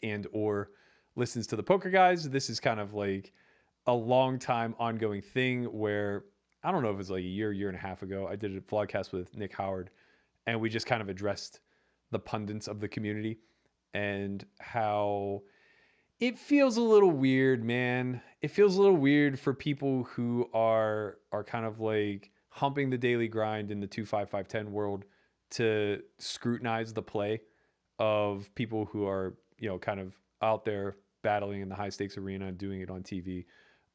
and or listens to the Poker Guys, this is kind of like a long time ongoing thing where I don't know if it was like a year and a half ago, I did a vlogcast with Nick Howard, and we just kind of addressed the pundits of the community and how it feels a little weird, man. It feels a little weird for people who are kind of like humping the daily grind in the 2-5-5-10 world to scrutinize the play of people who are, kind of out there battling in the high stakes arena and doing it on TV,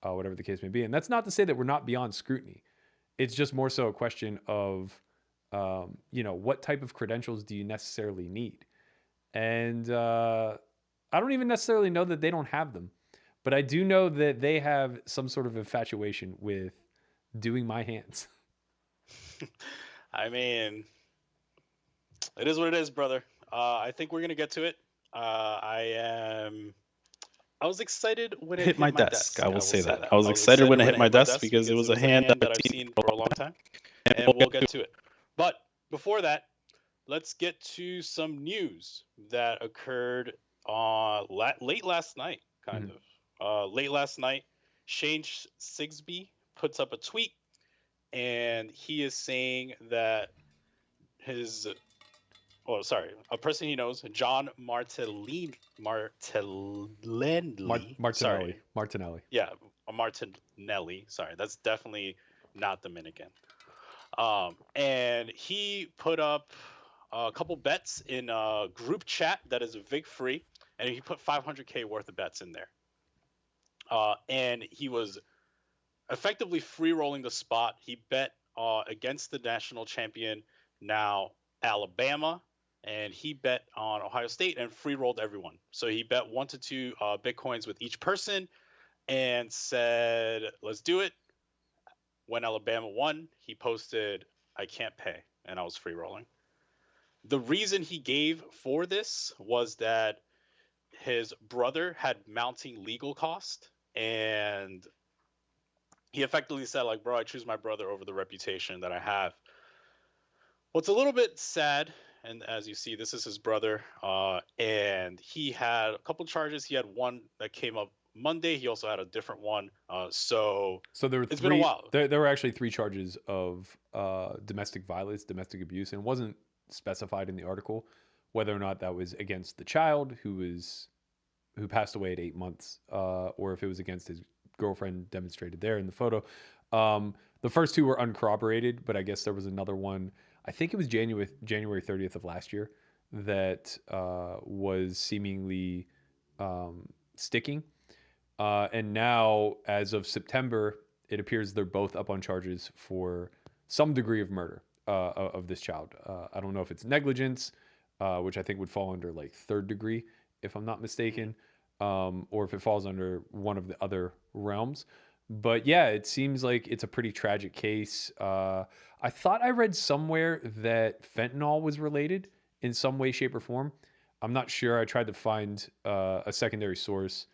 whatever the case may be. And that's not to say that we're not beyond scrutiny. It's just more so a question of, what type of credentials do you necessarily need? And I don't even necessarily know that they don't have them, but I do know that they have some sort of infatuation with doing my hands. I mean, it is what it is, brother. I think we're gonna get to it. I was excited when it hit my desk. I will say that. I was excited when it hit my desk because it was a hand that I've seen for a long time, and we'll get to it. But before that, let's get to some news that occurred late last night, kind of. Late last night, Shane Sigsbee puts up a tweet, and he is saying that a person he knows, John Martinelli. Yeah, Martinelli. Sorry, that's definitely not Dominican. And he put up a couple bets in a group chat that is VIG free, and he put 500K worth of bets in there. And he was effectively free rolling the spot. He bet against the national champion, now Alabama, and he bet on Ohio State and free rolled everyone. So he bet 1 to 2 Bitcoins with each person and said, let's do it. When Alabama won, he posted, I can't pay, and I was free rolling. The reason he gave for this was that his brother had mounting legal cost, and he effectively said, like, bro, I choose my brother over the reputation that I have. What's a little bit sad, and as you see, this is his brother, and he had a couple charges. He had one that came up Monday. He also had a different one. So there were it's been a while. There were actually 3 charges of domestic violence, domestic abuse, and it wasn't specified in the article whether or not that was against the child who passed away at 8 months, or if it was against his girlfriend demonstrated there in the photo. The first 2 were uncorroborated, but I guess there was another one. I think it was January 30th of last year that was seemingly sticking. And now, as of September, it appears they're both up on charges for some degree of murder of this child. I don't know if it's negligence, which I think would fall under like 3rd degree, if I'm not mistaken, or if it falls under one of the other realms. But yeah, it seems like it's a pretty tragic case. I thought I read somewhere that fentanyl was related in some way, shape, or form. I'm not sure. I tried to find a secondary source,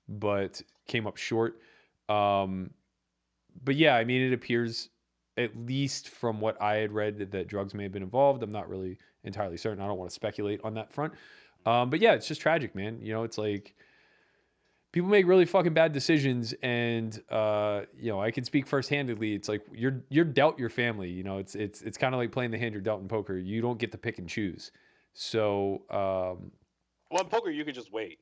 but came up short. But yeah, I mean, it appears, at least from what I had read, that drugs may have been involved. I'm not really entirely certain. I don't want to speculate on that front. But yeah, it's just tragic, man. It's like people make really fucking bad decisions, and I can speak first-handedly. It's like you're dealt your family. It's kind of like playing the hand you're dealt in poker. You don't get to pick and choose. So, well, in poker, you could just wait.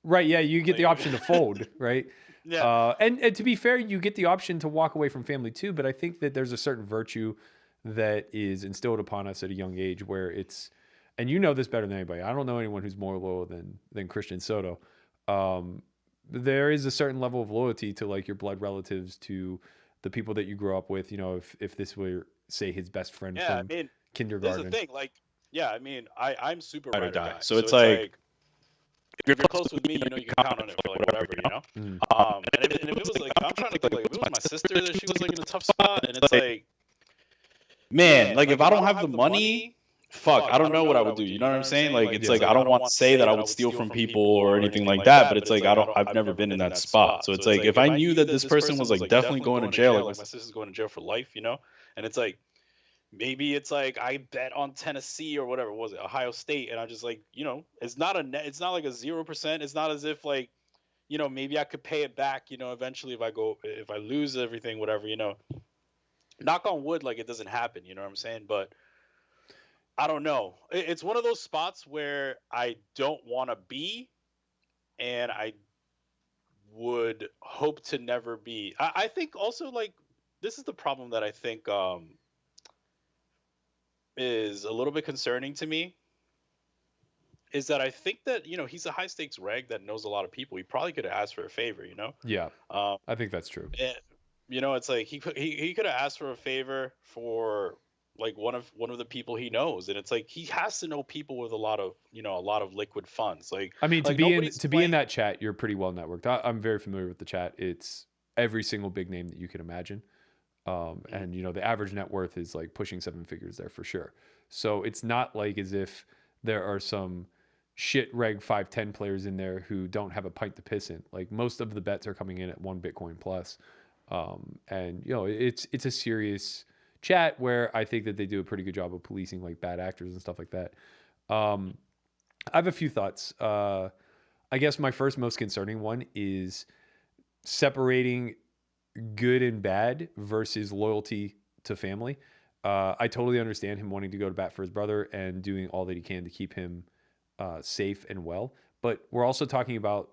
Right, yeah, you get the option to fold, right? Yeah. And to be fair, you get the option to walk away from family too, but I think that there's a certain virtue that is instilled upon us at a young age where it's, and you know this better than anybody, I don't know anyone who's more loyal than Christian Soto. There is a certain level of loyalty to like your blood relatives, to the people that you grew up with. If this were, say, his best friend from kindergarten. There's a thing, like, I'm super ride or die. So it's like, if you're close with me, you can count on it for like whatever, And if it was like, I'm trying to think, like, if it was my sister that she was like in a tough spot, and it's like, man, like if I don't have the money, fuck, I don't know what I would do. You know what I'm saying? Like, it's like, I don't want to say that I would steal from people or anything like that, but it's like, I've never been in that spot. So it's like, if I knew that this person was like definitely going to jail, like my sister's going to jail for life, and it's like, maybe it's like I bet on Tennessee or whatever was it, Ohio State, and I'm just like, it's not it's not like a 0%. It's not as if like, maybe I could pay it back, eventually if I lose everything, whatever, knock on wood, like it doesn't happen, you know what I'm saying? But I don't know. It's one of those spots where I don't want to be, and I would hope to never be. I think also like this is the problem that I think is a little bit concerning to me, is that I think that he's a high stakes reg that knows a lot of people. He probably could have asked for a favor, Yeah, I think that's true. And, it's like he could have asked for a favor for like one of the people he knows, and it's like he has to know people with a lot of liquid funds. Like, I mean, like to be in that chat, you're pretty well networked. I'm very familiar with the chat. It's every single big name that you can imagine. And the average net worth is like pushing 7 figures there for sure. So it's not like as if there are some shit reg 510 players in there who don't have a pint to piss in. Like most of the bets are coming in at 1 Bitcoin plus. And it's a serious chat where I think that they do a pretty good job of policing like bad actors and stuff like that. I have a few thoughts. I guess my first most concerning one is separating good and bad versus loyalty to family. I totally understand him wanting to go to bat for his brother and doing all that he can to keep him safe and well. But we're also talking about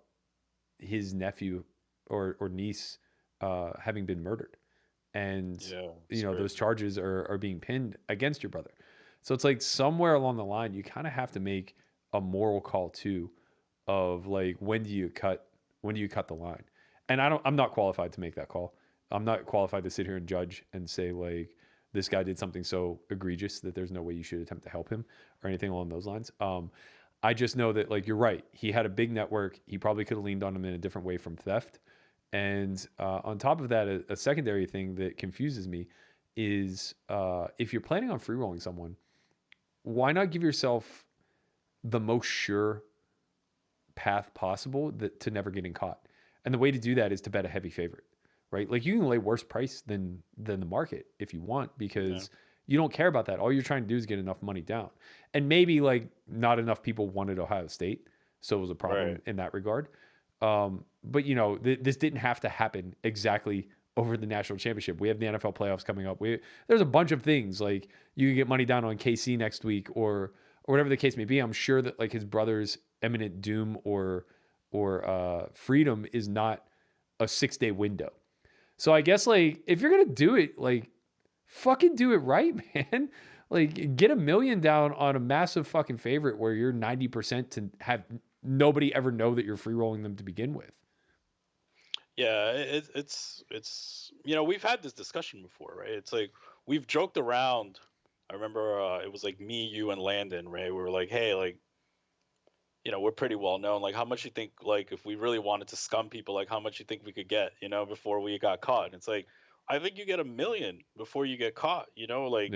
his nephew or niece having been murdered. And, those charges are being pinned against your brother. So it's like somewhere along the line, you kind of have to make a moral call too of like, when do you cut the line? And I'm not qualified to make that call. I'm not qualified to sit here and judge and say like, this guy did something so egregious that there's no way you should attempt to help him or anything along those lines. I just know that like, you're right. He had a big network. He probably could have leaned on him in a different way from theft. And on top of that, a secondary thing that confuses me is if you're planning on free rolling someone, why not give yourself the most sure path possible to never getting caught? And the way to do that is to bet a heavy favorite, right? Like you can lay worse price than the market if you want, because you don't care about that. All you're trying to do is get enough money down. And maybe like not enough people wanted Ohio State, so it was a problem in that regard. But this didn't have to happen exactly over the national championship. We have the NFL playoffs coming up. There's a bunch of things like you can get money down on KC next week or whatever the case may be. I'm sure that like his brother's imminent doom or freedom is not a 6-day window. So I guess like if you're gonna do it, like fucking do it right, man. Like get $1 million down on a massive fucking favorite where you're 90% to have nobody ever know that you're free rolling them to begin with. Yeah, it's we've had this discussion before, right? It's like we've joked around. I remember it was like me, you, and Landon, right? We were like, hey, like, we're pretty well known. Like, how much you think, like, if we really wanted to scum people, like, how much you think we could get, before we got caught? And it's like, I think you get $1 million before you get caught, like,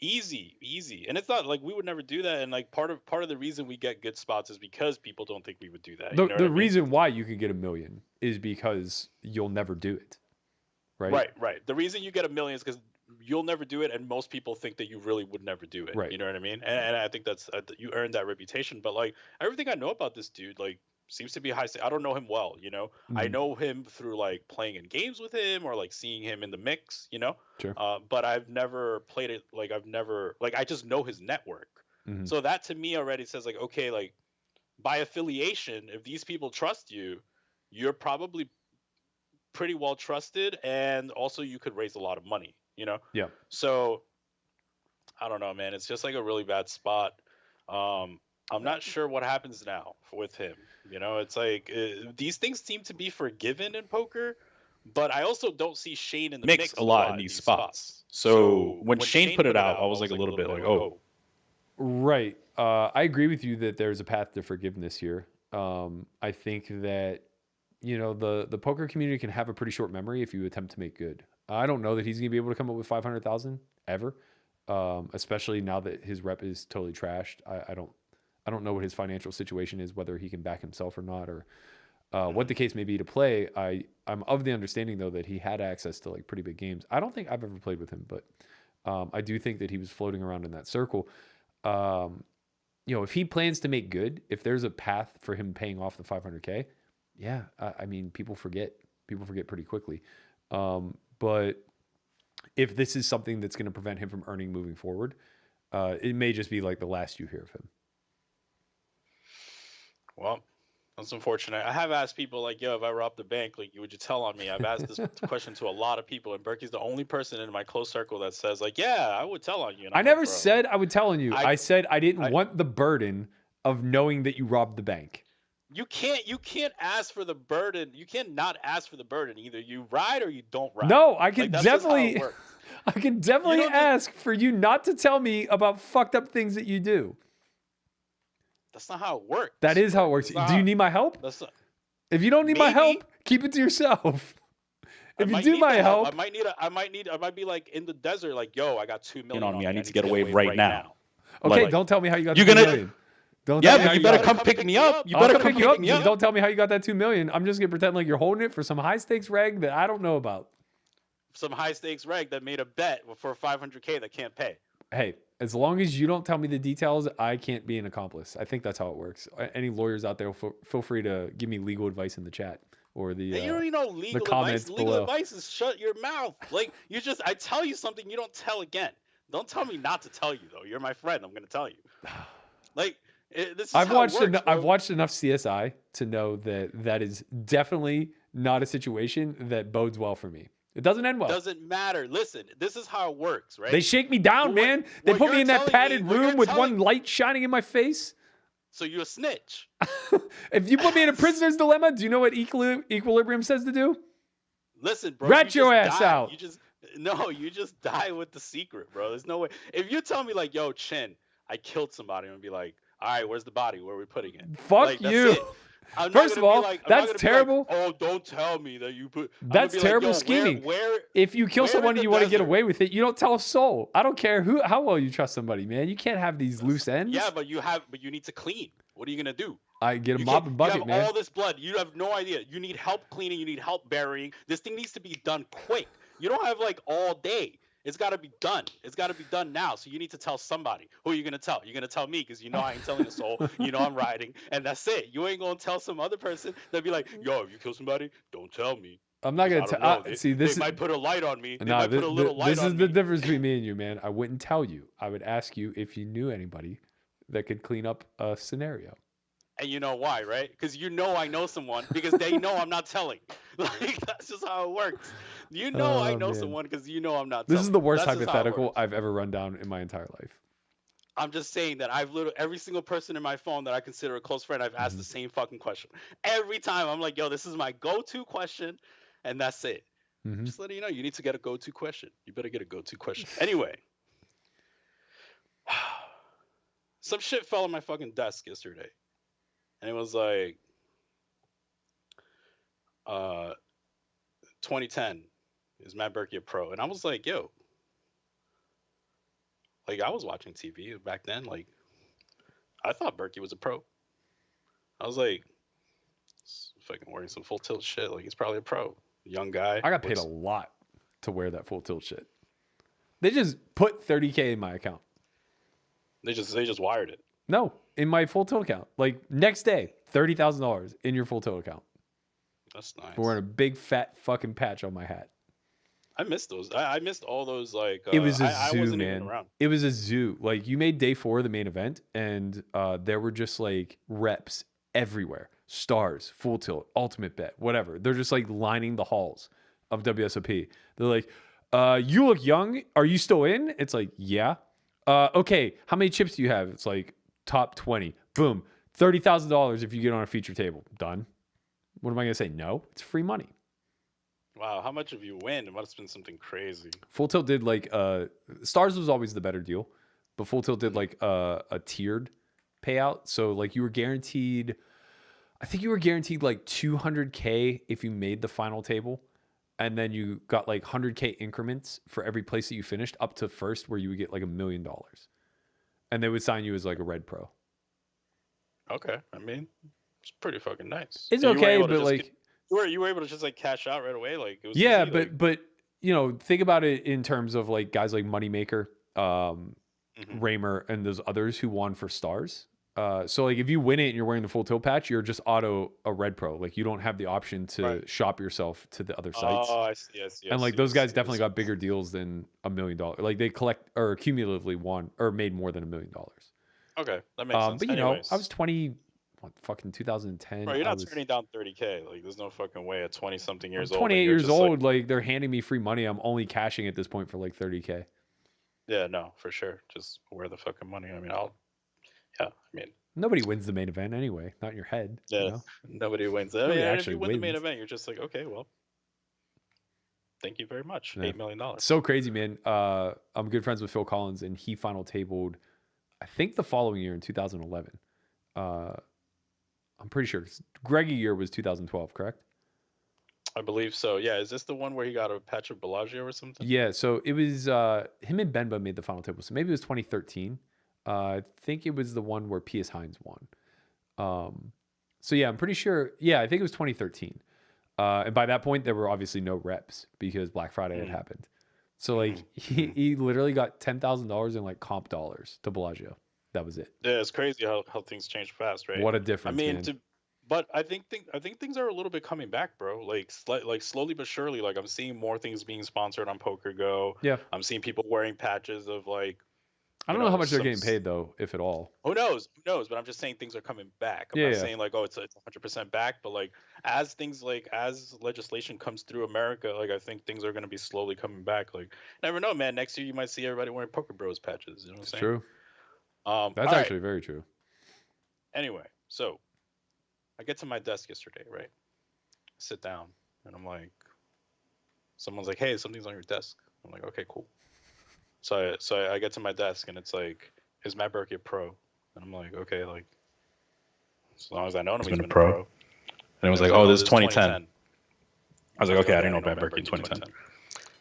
easy. And it's not like we would never do that. And like part of the reason we get good spots is because people don't think we would do that. The reason why you could get $1 million is because you'll never do it. Right. The reason you get $1 million is because you'll never do it, and most people think that you really would never do it. Right. You know what I mean? And I think that's you earned that reputation. But like everything I know about this dude, like seems to be high. I don't know him well. I know him through like playing in games with him or like seeing him in the mix. Sure. But I've never played it. Like I just know his network. Mm-hmm. So that to me already says like, okay, like by affiliation, if these people trust you, you're probably pretty well trusted, and also you could raise a lot of money. Yeah. So I don't know, man. It's just like a really bad spot. I'm not sure what happens now with him. It's like these things seem to be forgiven in poker, but I also don't see Shane in the mix a lot in these spots. So when Shane put it out, I was like a little bit like, oh. Right. I agree with you that there's a path to forgiveness here. I think that, the poker community can have a pretty short memory if you attempt to make good. I don't know that he's going to be able to come up with 500,000 ever, especially now that his rep is totally trashed. I don't know what his financial situation is, whether he can back himself or not, or what the case may be to play. I'm of the understanding though that he had access to like pretty big games. I don't think I've ever played with him, but I do think that he was floating around in that circle. You know, if he plans to make good, if there's a path for him paying off the 500K, yeah, I mean, people forget pretty quickly. But if this is something that's going to prevent him from earning moving forward, it may just be like the last you hear of him. Well, that's unfortunate. I have asked people like, yo, if I robbed the bank, like, would you tell on me? I've asked this question to a lot of people, and Berkey's the only person in my close circle that says like, yeah, I would tell on you. And I never said I would tell on you. I said I didn't want the burden of knowing that you robbed the bank. You can't ask for the burden. You can't not ask for the burden. Either you ride or you don't ride. No, I can definitely I can definitely ask for you not to tell me about fucked up things that you do. That's not how it works. That is how it works. Do you need my help? If you don't need my help, keep it to yourself. If you do my help, I might be like in the desert, like, yo, I got $2 million on me. I need to get away right now. Okay, don't tell me how you got the $2 million. But you better come pick me up. You better come pick me up. Just don't tell me how you got that $2 million. I'm just gonna pretend like you're holding it for some high stakes reg that I don't know about. Some high stakes reg that made a bet for 500K that can't pay. Hey, as long as you don't tell me the details, I can't be an accomplice. I think that's how it works. Any lawyers out there, feel free to give me legal advice in the chat or the you don't even know legal comments advice. Legal advice is shut your mouth. Like, I tell you something, you don't tell again. Don't tell me not to tell you though. You're my friend. I'm gonna tell you. Like, this is I've watched enough CSI to know that is definitely not a situation that bodes well for me. It doesn't end well. Doesn't matter. Listen, this is how it works, right? They shake me down, man. They put me in that padded room with one light shining in my face. So you're a snitch. If you put me in a prisoner's dilemma, do you know what equilibrium says to do? Listen, bro. Rat your ass out. You just die with the secret, bro. There's no way. If you tell me like, yo, Chin, I killed somebody, I'm gonna be like, all right, where's the body? Where are we putting it? Fuck you. First of all, that's terrible. Oh, don't tell me that you put. That's terrible scheming. If you kill someone and you want to get away with it, you don't tell a soul. I don't care how well you trust somebody, man. You can't have these loose ends. Yeah, but you need to clean. What are you gonna do? I get a mop and bucket, man. You have all this blood. You have no idea. You need help cleaning. You need help burying. This thing needs to be done quick. You don't have like all day. It's got to be done. It's got to be done now. So you need to tell somebody. Who are you going to tell? You're going to tell me because you know I ain't telling a soul. You know I'm riding. And that's it. You ain't going to tell some other person. They'll be like, yo, if you kill somebody, don't tell me. I'm not going to tell. See, this they might put a light on me. This is the difference between me and you, man. I wouldn't tell you. I would ask you if you knew anybody that could clean up a scenario. And you know why, right? Because you know I know someone because they know I'm not telling. Like, that's just how it works. You know I know someone because you know I'm not telling. This is the worst hypothetical I've ever run down in my entire life. I'm just saying that every single person in my phone that I consider a close friend, I've asked the same fucking question. Every time I'm like, yo, this is my go-to question, and that's it. Just letting you know, you need to get a go-to question. You better get a go-to question. Anyway. Some shit fell on my fucking desk yesterday. And it was like 2010 is Matt Berkey a pro. And I was like, yo, like I was watching TV back then. Like I thought Berkey was a pro. I was like, fucking wearing some full tilt shit. Like he's probably a pro. Young guy. I got paid a lot to wear that full tilt shit. They just put 30K in my account. They just wired it. No, in my full tilt account. Like next day, $30,000 in your full tilt account. That's nice. For wearing a big fat fucking patch on my hat. I missed those. I missed all those. Like it was a zoo, man. It was a zoo. Like you made day 4 of the main event, and there were just like reps everywhere. Stars, full tilt, ultimate bet, whatever. They're just like lining the halls of WSOP. They're like, "You look young. Are you still in?" It's like, "Yeah." Okay, how many chips do you have? It's like top 20. Boom. $30,000 if you get on a feature table. Done. What am I going to say? No. It's free money. Wow. How much have you win? It must have been something crazy. Full Tilt did like, Stars was always the better deal, but Full Tilt did like a tiered payout. So like you were guaranteed, I think you were guaranteed like 200K if you made the final table. And then you got like 100K increments for every place that you finished up to first, where you would get like $1 million. And they would sign you as like a red pro. Okay. I mean, it's pretty fucking nice. It's okay, but like you were able to just like cash out right away. Like it was yeah, easy, but you know, think about it in terms of like guys like Moneymaker, Raymer, and those others who won for stars. So like if you win it and you're wearing the full tilt patch, you're just auto a red pro. Like you don't have the option to shop yourself to the other sites. Oh, I see. And like those guys definitely got bigger deals than $1 million. Like they collect or cumulatively won or made more than $1 million. Okay, that makes sense. But you know, I was 20, fucking 2010. Bro, you're not turning down 30K. Like there's no fucking way at 20 something years old. 28 years old. Like they're handing me free money. I'm only cashing at this point for like 30K. Yeah, no, for sure. Just wear the fucking money. I mean, nobody wins the main event anyway. Not in your head. Yeah, you know? Nobody wins. I mean, if you win the main event, you're just like, okay, well, thank you very much. $8 million. So crazy, man. I'm good friends with Phil Collins, and he final tabled, I think, the following year in 2011. I'm pretty sure Greggy year was 2012, correct? I believe so. Yeah. Is this the one where he got a patch of Bellagio or something? Yeah. So it was him and Benba made the final table. So maybe it was 2013. I think it was the one where P.S. Hines won. So yeah, I'm pretty sure. Yeah, I think it was 2013. And by that point, there were obviously no reps because Black Friday had happened. So like he literally got $10,000 in like comp dollars to Bellagio. That was it. Yeah, it's crazy how things change fast, right? What a difference. I mean, man. But I think things are a little bit coming back, bro. Like slowly but surely. Like I'm seeing more things being sponsored on PokerGo. Yeah, I'm seeing people wearing patches of like. I don't know how much they're getting paid though, if at all. Who knows? But I'm just saying things are coming back. I'm not saying like, oh, it's 100% back, but like as legislation comes through America, like I think things are going to be slowly coming back. Like never know, man. Next year you might see everybody wearing Poker Bros patches. You know what I'm saying? True. That's actually very true. Anyway, so I get to my desk yesterday, right? I sit down and I'm like, someone's like, hey, something's on your desk. I'm like, okay, cool. So I get to my desk and it's like, is Matt Berkey a pro? And I'm like, okay, like as long as I know him, he's been a pro. And it was like, oh, this is 2010. I was like, okay, I didn't know Matt Berkey in 2010.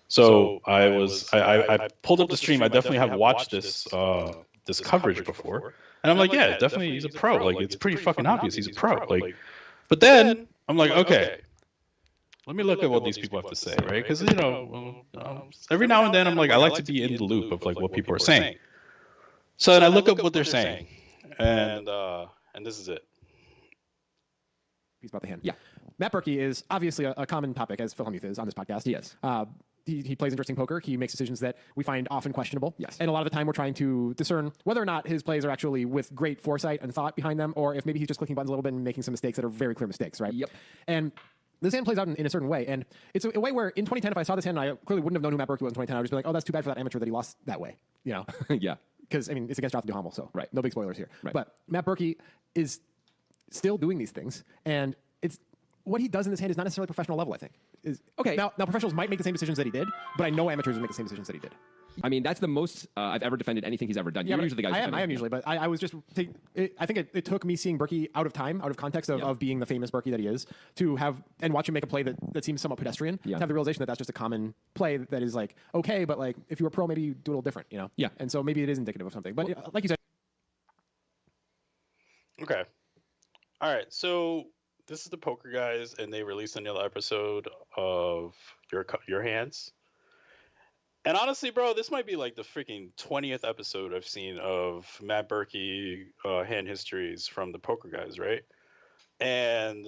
So I pulled up the stream. I definitely have watched this this coverage before, and I'm like, yeah, definitely he's a pro. Like it's pretty fucking obvious he's a pro. Like, but then I'm like, okay, let me look at what these people have to say, right? Because you know, every now and then I'm like, I like to be in the loop of like what people are saying. So then I look up what they're saying, and this is it. He's about the hand. Yeah, Matt Berkey is obviously a common topic, as Phil Hellmuth is on this podcast. Yes. He plays interesting poker. He makes decisions that we find often questionable. Yes. And a lot of the time we're trying to discern whether or not his plays are actually with great foresight and thought behind them, or if maybe he's just clicking buttons a little bit and making some mistakes that are very clear mistakes, right? Yep. And this hand plays out in a certain way. And it's a way where in 2010, if I saw this hand and I clearly wouldn't have known who Matt Berkey was in 2010, I would just be like, oh, that's too bad for that amateur that he lost that way. You know? Yeah. Because, I mean, it's against Jonathan Duhamel, so right. No big spoilers here. Right. But Matt Berkey is still doing these things. And it's what he does in this hand is not necessarily professional level, I think. Okay. Now professionals might make the same decisions that he did, but I know amateurs would make the same decisions that he did. I mean, that's the most I've ever defended anything he's ever done. Yeah, You're usually the guy. I am usually, but I was just. I think it took me seeing Berkey out of time, out of context of being the famous Berkey that he is, to have and watch him make a play that seems somewhat pedestrian. Yeah. To have the realization that that's just a common play that is like okay, but like if you were pro, maybe you do a little different, you know? Yeah. And so maybe it is indicative of something. But like you said. Okay. All right. So this is the PokerGuys, and they released another episode of Your Hands. And honestly, bro, this might be like the freaking 20th episode I've seen of Matt Berkey hand histories from the PokerGuys, right? And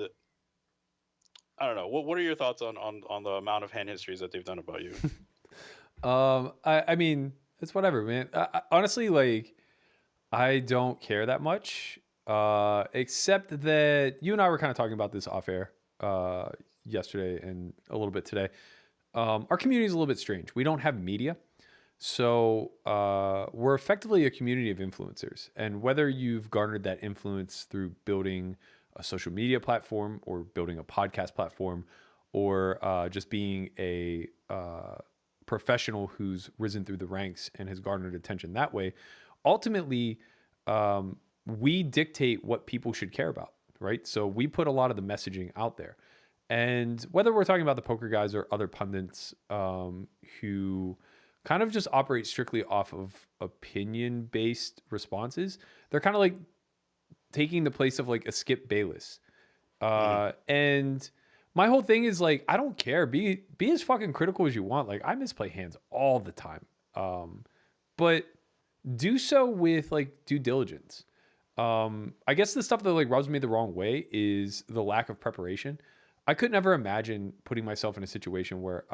I don't know. What are your thoughts on the amount of hand histories that they've done about you? I mean, it's whatever, man. Honestly, like, I don't care that much. Except that you and I were kind of talking about this off air yesterday and a little bit today. Our community is a little bit strange. We don't have media. So we're effectively a community of influencers. And whether you've garnered that influence through building a social media platform or building a podcast platform or just being a professional who's risen through the ranks and has garnered attention that way, ultimately, we dictate what people should care about, right? So we put a lot of the messaging out there. And whether we're talking about the PokerGuys or other pundits who kind of just operate strictly off of opinion-based responses, they're kind of like taking the place of like a Skip Bayless. And My whole thing is like, I don't care. Be as fucking critical as you want. Like, I misplay hands all the time. But do so with like due diligence. I guess the stuff that like rubs me the wrong way is the lack of preparation. I could never imagine putting myself in a situation where,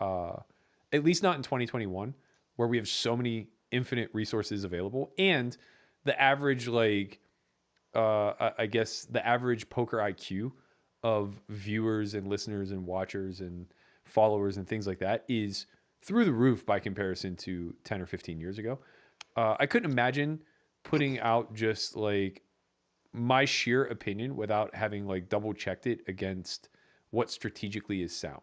at least not in 2021, where we have so many infinite resources available and the average like, I guess the average poker IQ of viewers and listeners and watchers and followers and things like that is through the roof by comparison to 10 or 15 years ago. I couldn't imagine putting out just like my sheer opinion without having like double checked it against what strategically is sound.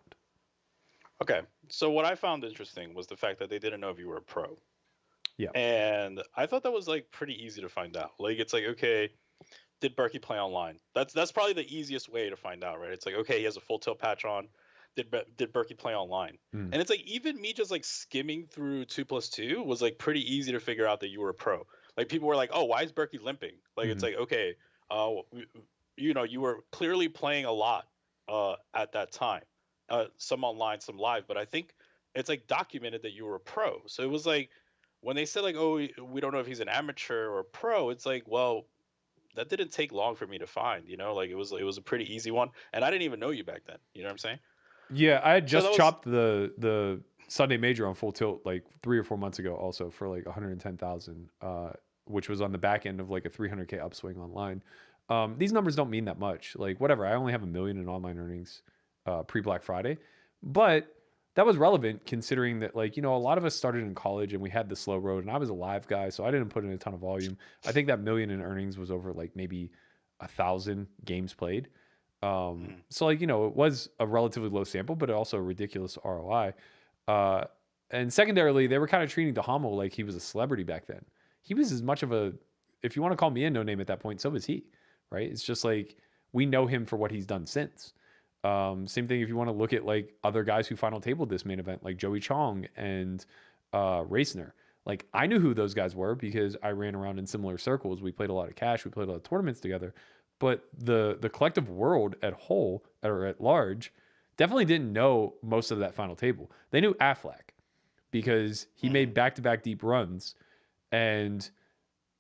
Okay. So what I found interesting was the fact that they didn't know if you were a pro. Yeah. And I thought that was like pretty easy to find out. Like it's like, okay, did Berkey play online? That's probably the easiest way to find out, right? It's like, okay, he has a full tilt patch on. Did Berkey play online? And it's like even me just like skimming through 2+2 was like pretty easy to figure out that you were a pro. Like people were like, oh, why is Berkey limping? Like it's like, okay, you know, you were clearly playing a lot at that time. Some online, some live, but I think it's like documented that you were a pro. So it was like when they said like, oh, we don't know if he's an amateur or a pro. It's like, well, that didn't take long for me to find. You know, like it was a pretty easy one, and I didn't even know you back then. You know what I'm saying? Yeah, I had just that was- chopped the Sunday Major on full tilt like 3 or 4 months ago, also for like 110,000, which was on the back end of like a 300K upswing online. These numbers don't mean that much. Like whatever, I only have $1 million in online earnings pre Black Friday, but that was relevant considering that like, you know, a lot of us started in college and we had the slow road, and I was a live guy, so I didn't put in a ton of volume. I think that $1 million in earnings was over like maybe 1,000 games played. So like, you know, it was a relatively low sample, but also a ridiculous ROI. And secondarily, they were kind of treating DeHamo like he was a celebrity back then. He was as much of a, if you want to call me a no name at that point, so was he, right? It's just like, we know him for what he's done since. Same thing if you want to look at like other guys who final tabled this main event, like Joey Chong and Racner. Like I knew who those guys were because I ran around in similar circles. We played a lot of cash. We played a lot of tournaments together. But the collective world at whole or at large definitely didn't know most of that final table. They knew Affleck because he made back-to-back deep runs, and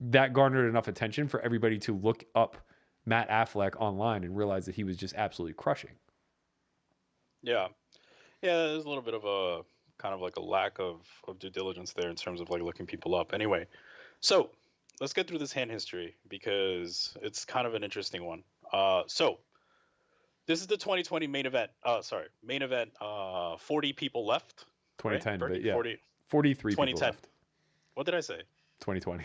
that garnered enough attention for everybody to look up Matt Affleck online and realize that he was just absolutely crushing. Yeah. Yeah, there's a little bit of a kind of like a lack of due diligence there in terms of like looking people up. Anyway, so let's get through this hand history because it's kind of an interesting one. So this is the 2020 main event. Main event. 40 people left. 2010, right? but yeah, 40, 43 people 2010. left. What did I say? 2020.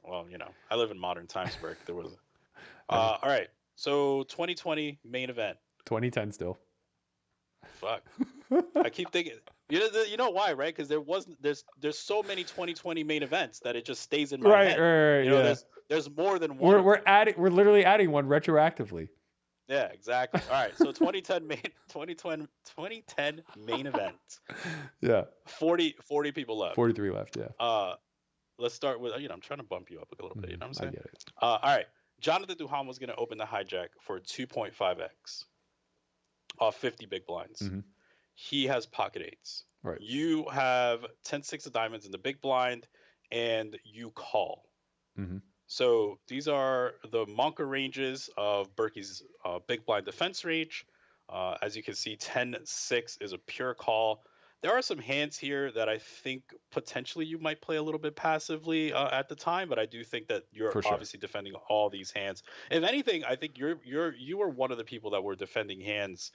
Well, you know, I live in modern times, Burke. There was. All right. So 2020 main event. 2010 still. Fuck. I keep thinking. You know why, right? Because there's so many 2020 main events that it just stays in my head. Right. You know, Yeah. there's more than one. We're literally adding one retroactively. Yeah, exactly. All right. So 2010 main event. Yeah. 40 people left. 43 left. Yeah. Let's start with, I'm trying to bump you up a little bit. You know what I'm saying? I get it. All right. Jonathan Duham was going to open the hijack for 2.5x off 50 big blinds. Mm-hmm. He has pocket eights. Right. You have 10-6 of diamonds in the big blind, and you call. Mm-hmm. So these are the Monka ranges of Berkey's big blind defense range. As you can see, 10-6 is a pure call. There are some hands here that I think potentially you might play a little bit passively at the time, but I do think that you're obviously defending all these hands. If anything, I think you were one of the people that were defending hands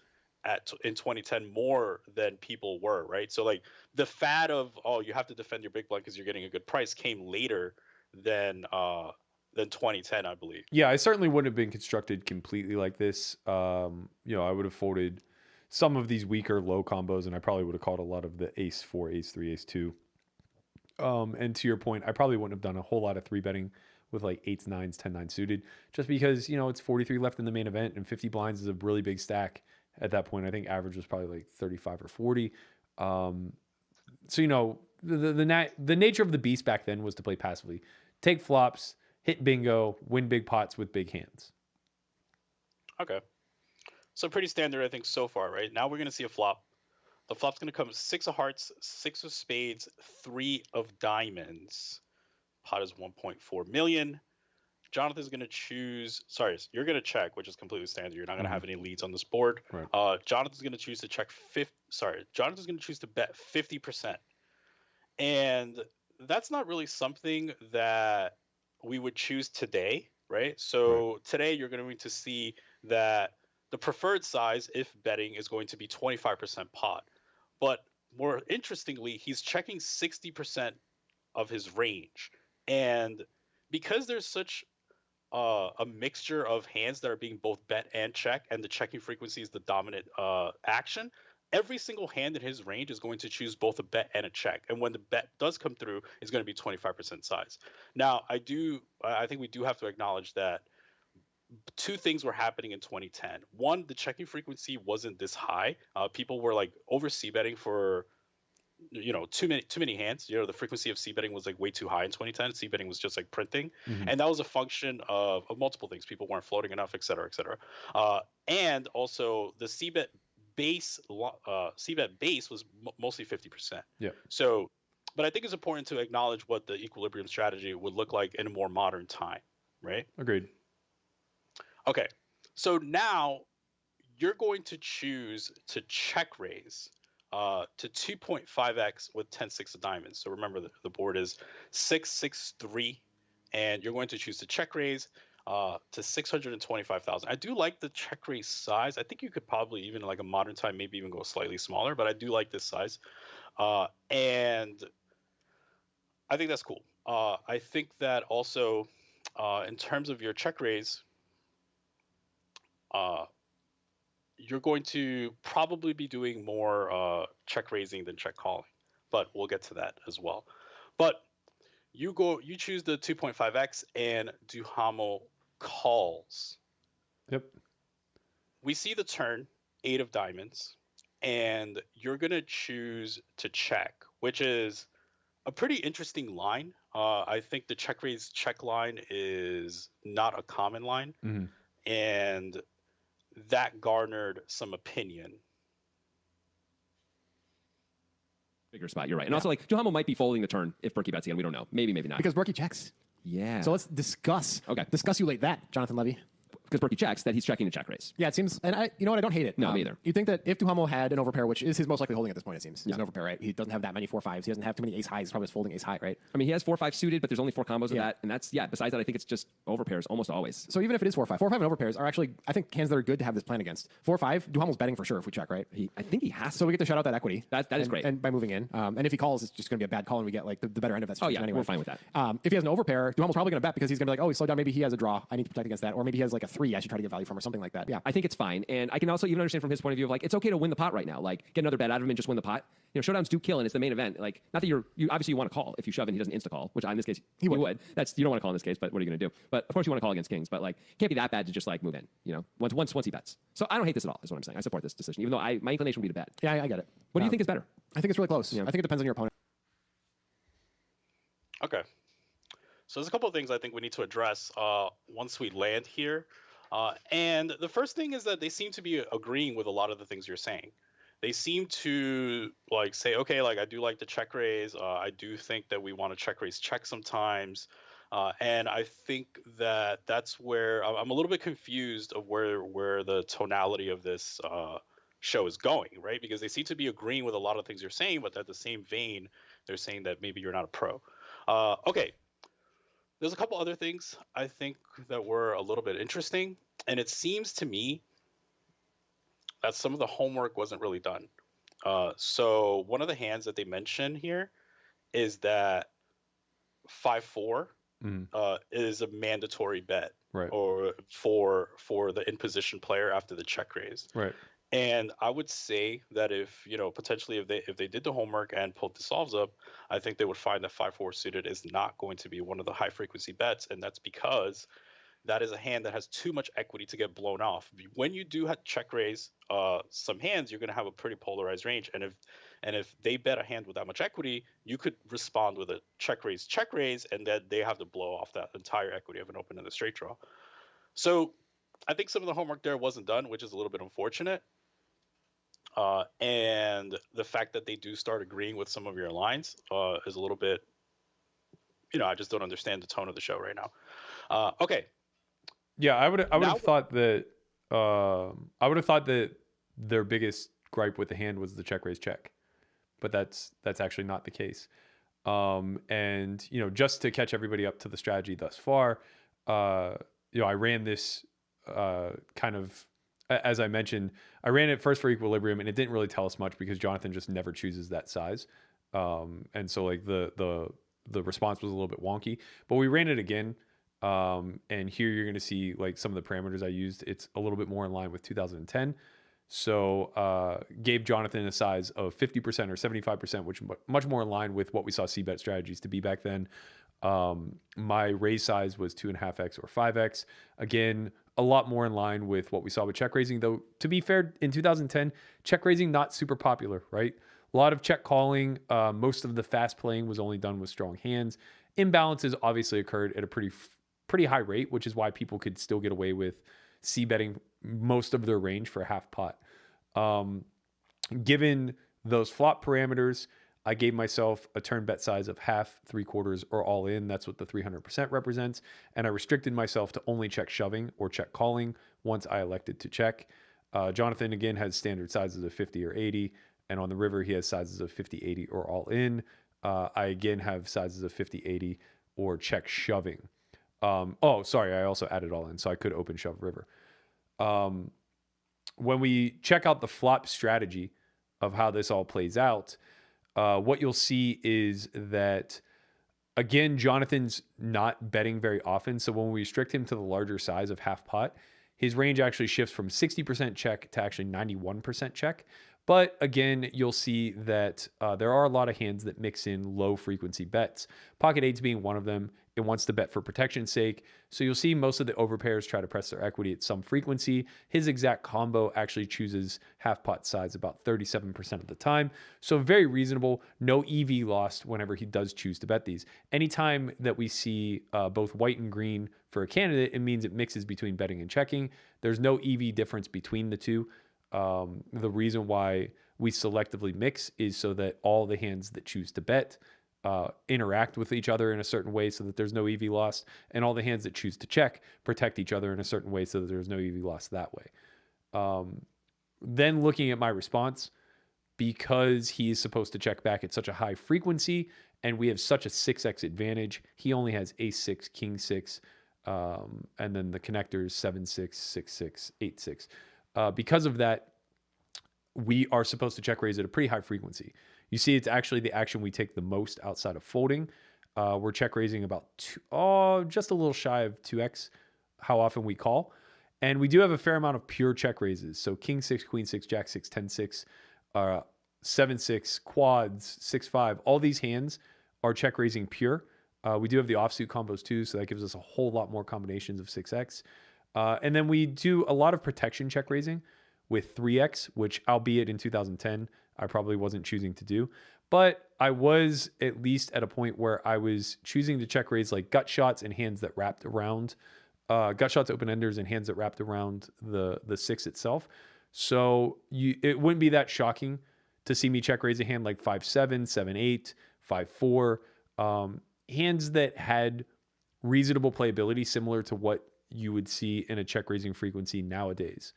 in 2010 more than people were, right? So like the fad of you have to defend your big blind because you're getting a good price came later than 2010, I believe. Yeah, I certainly wouldn't have been constructed completely like this. I would have folded some of these weaker low combos, and I probably would have called a lot of the ace 4, ace 3, ace 2. And to your point, I probably wouldn't have done a whole lot of 3-betting with like 8s, 9s, 10-9 suited, just because, it's 43 left in the main event, and 50 blinds is a really big stack at that point. I think average was probably like 35 or 40. So, the nature of the beast back then was to play passively. Take flops, hit bingo, win big pots with big hands. Okay. So pretty standard, I think, so far, right? Now we're going to see a flop. The flop's going to come 6 of hearts, 6 of spades, 3 of diamonds. Pot is 1.4 million. Jonathan's going to choose. Sorry, you're going to check, which is completely standard. You're not going to have any leads on this board. Right. Jonathan's going to choose to check Jonathan's going to choose to bet 50%, and that's not really something that we would choose today, right? So today you're going to see that the preferred size, if betting, is going to be 25% pot. But more interestingly, he's checking 60% of his range, and because there's such a mixture of hands that are being both bet and check, and the checking frequency is the dominant action, every single hand in his range is going to choose both a bet and a check. And when the bet does come through, it's going to be 25% size. Now, I think we do have to acknowledge that two things were happening in 2010. One, the checking frequency wasn't this high. People were like over c-betting for too many hands. The frequency of c-betting was like way too high in 2010. C-betting was just like printing, and that was a function of multiple things. People weren't floating enough, et cetera, et cetera. And also the c-bet base was mostly 50%. Yeah. So, but I think it's important to acknowledge what the equilibrium strategy would look like in a more modern time, right? Agreed. Okay, so now you're going to choose to check raise to 2.5x with 10-6 of diamonds. So remember, the board is 6-6-3, and you're going to choose to check raise to 625,000. I do like the check raise size. I think you could probably, even like a modern time, maybe even go slightly smaller, but I do like this size. And I think that's cool. I think that also, in terms of your check raise, you're going to probably be doing more check raising than check calling, but we'll get to that as well. But you choose the 2.5x, and Duhamel calls. Yep. We see the turn, 8 of diamonds, and you're going to choose to check, which is a pretty interesting line. I think the check raise check line is not a common line, and that garnered some opinion. Bigger spot, you're right. And also, like, Duhamel might be folding the turn if Berkey bets again. We don't know. Maybe not. Because Berkey checks. Yeah. So let's discuss. Okay. Discussulate that, Jonathan Levy. Because Berkey checks that he's checking the check raise. Yeah, it seems, and you know what, I don't hate it. No, me either. You think that if Duhamel had an overpair, which is his most likely holding at this point, it seems. He's an overpair, right? He doesn't have that many 4-5s. He doesn't have too many ace highs. He's probably just folding ace high, right? I mean, he has 4-5 suited, but there's only 4 combos of that. And that's, besides that, I think it's just overpairs almost always. So even if it is 4-5, 4-5 and overpairs are actually, I think, hands that are good to have this plan against. 4-5, Duhamel's betting for sure if we check, right? I think he has to. So we get to shout out that equity. That is great. And by moving in. And if he calls, it's just going to be a bad call and we get like the better end of that situation anyway. We're fine with that. If he has an overpair, Duhamel's probably going to bet because he's going to be like, oh, he slowed down. Maybe he has a draw. I need to protect against that. Or maybe he has like a 3 I should try to get value from or something like that. Yeah. I think it's fine. And I can also even understand from his point of view of like, it's okay to win the pot right now. Like, get another bet out of him and just win the pot. Showdowns do kill and it's the main event. Like, not that you obviously you want to call if you shove and he doesn't insta-call, which in this case, he would. You don't want to call in this case, but what are you going to do? But of course you want to call against kings, but like, can't be that bad to just like move in, once he bets. So I don't hate this at all, is what I'm saying. I support this decision, even though my inclination would be to bet. Yeah, I get it. What do you think is better? I think it's really close. I think it depends on your opponent. Okay. So there's a couple of things I think we need to address once we land here. And the first thing is that they seem to be agreeing with a lot of the things you're saying. They seem to like say, okay, like I do like the check raise. I do think that we want to check raise check sometimes. And I think that that's where I'm a little bit confused of where the tonality of this show is going, right? Because they seem to be agreeing with a lot of things you're saying, but at the same vein, they're saying that maybe you're not a pro. Okay. There's a couple other things I think that were a little bit interesting, and it seems to me that some of the homework wasn't really done. So one of the hands that they mention here is that 5-4 is a mandatory bet, right? Or for the in position player after the check raise, right? And I would say that if potentially if they did the homework and pulled the solves up, I think they would find that 5-4 suited is not going to be one of the high frequency bets, and that's because that is a hand that has too much equity to get blown off. When you do have check raise some hands, you're going to have a pretty polarized range, and if they bet a hand with that much equity, you could respond with a check raise, and then they have to blow off that entire equity of an open and a straight draw. So I think some of the homework there wasn't done, which is a little bit unfortunate. And the fact that they do start agreeing with some of your lines is a little bit, I just don't understand the tone of the show right now. Okay. Yeah, I would have thought that their biggest gripe with the hand was the check raise check, but that's actually not the case. And just to catch everybody up to the strategy thus far, I ran this kind of, as I mentioned, I ran it first for equilibrium, and it didn't really tell us much because Jonathan just never chooses that size, and so like the response was a little bit wonky. But we ran it again, and here you're going to see like some of the parameters I used. It's a little bit more in line with 2010. So gave Jonathan a size of 50% or 75%, which much more in line with what we saw C-bet strategies to be back then. My raise size was 2.5x or 5x. Again, a lot more in line with what we saw with check raising, though. To be fair, in 2010, check raising not super popular, right? A lot of check calling. Most of the fast playing was only done with strong hands. Imbalances obviously occurred at a pretty high rate, which is why people could still get away with c-betting most of their range for half pot. Given those flop parameters, I gave myself a turn bet size of half, 3/4, or all in. That's what the 300% represents. And I restricted myself to only check shoving or check calling once I elected to check. Jonathan, again, has standard sizes of 50 or 80. And on the river, he has sizes of 50, 80, or all in. I, again, have sizes of 50, 80, or check shoving. I also added all in, so I could open shove river. When we check out the flop strategy of how this all plays out, what you'll see is that, again, Jonathan's not betting very often. So when we restrict him to the larger size of half pot, his range actually shifts from 60% check to actually 91% check. But again, you'll see that there are a lot of hands that mix in low frequency bets. Pocket eights being one of them. It wants to bet for protection's sake. So you'll see most of the overpairs try to press their equity at some frequency. His exact combo actually chooses half pot size about 37% of the time. So very reasonable. No EV lost whenever he does choose to bet these. Anytime that we see both white and green for a candidate, it means it mixes between betting and checking. There's no EV difference between the two. The reason why we selectively mix is so that all the hands that choose to bet interact with each other in a certain way so that there's no EV lost, and all the hands that choose to check protect each other in a certain way so that there's no EV lost that way. Then looking at my response, because he is supposed to check back at such a high frequency and we have such a 6x advantage, he only has ace-6, king-6, and then the connectors 7-6, 6-6, 8-6. Because of that, we are supposed to check raise at a pretty high frequency. You see, it's actually the action we take the most outside of folding. We're check raising about just a little shy of 2x how often we call. And we do have a fair amount of pure check raises. So king 6, queen 6, jack 6, 10 6, 7 6, quads, 6 5. All these hands are check raising pure. We do have the offsuit combos too, so that gives us a whole lot more combinations of 6x. And then we do a lot of protection check raising with 3x, which, albeit in 2010, I probably wasn't choosing to do. But I was at least at a point where I was choosing to check raise like gut shots and hands that wrapped around, gut shots, open enders, and hands that wrapped around the 6 itself. So it wouldn't be that shocking to see me check raise a hand like 5-7, 7-8, 5-4, hands that had reasonable playability similar to what you would see in a check raising frequency nowadays.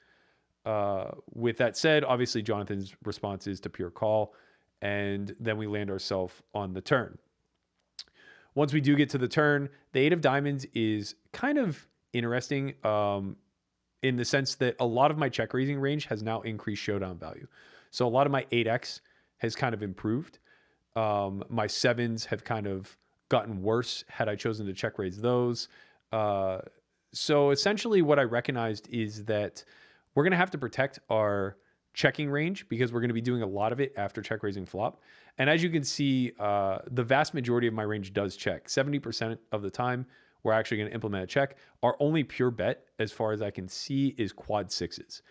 With that said, obviously Jonathan's response is to pure call, and then we land ourselves on the turn. Once we do get to the turn, the 8 of diamonds is kind of interesting in the sense that a lot of my check raising range has now increased showdown value. So a lot of my 8x has kind of improved. My 7s have kind of gotten worse had I chosen to check raise those. So essentially what I recognized is that we're going to have to protect our checking range because we're going to be doing a lot of it after check raising flop. And as you can see, the vast majority of my range does check. 70% of the time, we're actually going to implement a check. Our only pure bet, as far as I can see, is quad 6s.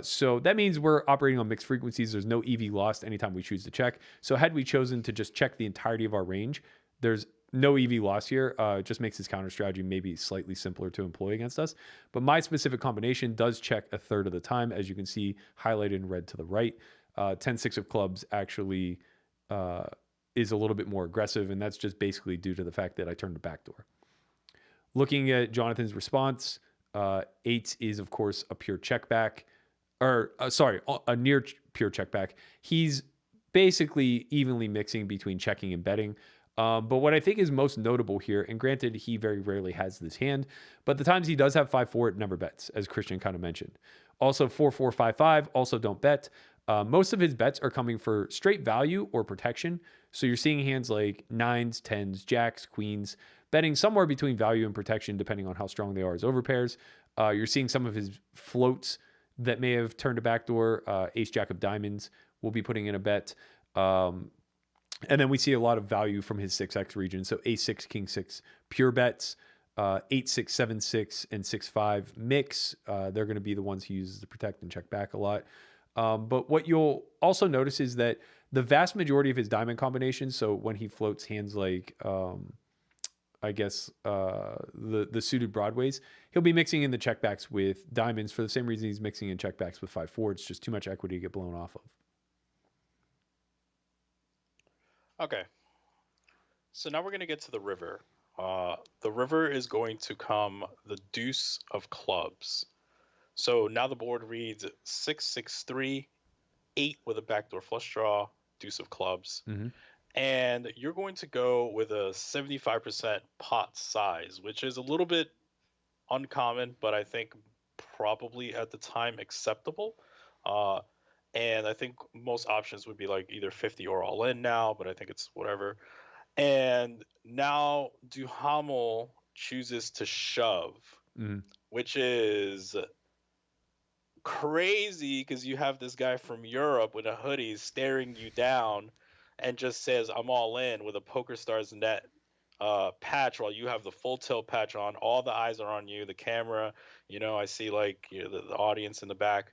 So that means we're operating on mixed frequencies. There's no EV lost anytime we choose to check. So had we chosen to just check the entirety of our range, there's no EV loss here. It just makes his counter strategy maybe slightly simpler to employ against us. But my specific combination does check a third of the time, as you can see highlighted in red to the right. 10-6 of clubs actually is a little bit more aggressive, and that's just basically due to the fact that I turned the back door. Looking at Jonathan's response, 8 is, of course, a pure check back. Or, sorry, a near pure check back. He's basically evenly mixing between checking and betting. But what I think is most notable here, and granted, he very rarely has this hand, but the times he does have 5-4, it never bets, as Christian kind of mentioned. Also, 4-4, 5-5, also don't bet. Most of his bets are coming for straight value or protection. So you're seeing hands like 9s, 10s, jacks, queens, betting somewhere between value and protection, depending on how strong they are as overpairs. You're seeing some of his floats that may have turned a backdoor. Ace, jack of diamonds will be putting in a bet. And then we see a lot of value from his 6x region. So ace 6, king 6, pure bets, 8, 6, 7, 6, and 6, 5 mix. They're going to be the ones he uses to protect and check back a lot. But what you'll also notice is that the vast majority of his diamond combinations, so when he floats hands like, I guess, the suited broadways, he'll be mixing in the checkbacks with diamonds for the same reason he's mixing in checkbacks with 5-4. It's just too much equity to get blown off of. Okay. So now we're going to get to the river. The river is going to come the deuce of clubs. So now the board reads 6, 6, 3, 8 with a backdoor flush draw, deuce of clubs. Mm-hmm. And you're going to go with a 75% pot size, which is a little bit uncommon, but I think probably at the time acceptable. And I think most options would be like either 50 or all in now, but I think it's whatever. And now Duhamel chooses to shove, which is crazy because you have this guy from Europe with a hoodie staring you down and just says, I'm all in with a PokerStars net patch while you have the full tilt patch on. All the eyes are on you, the camera, I see like the audience in the back.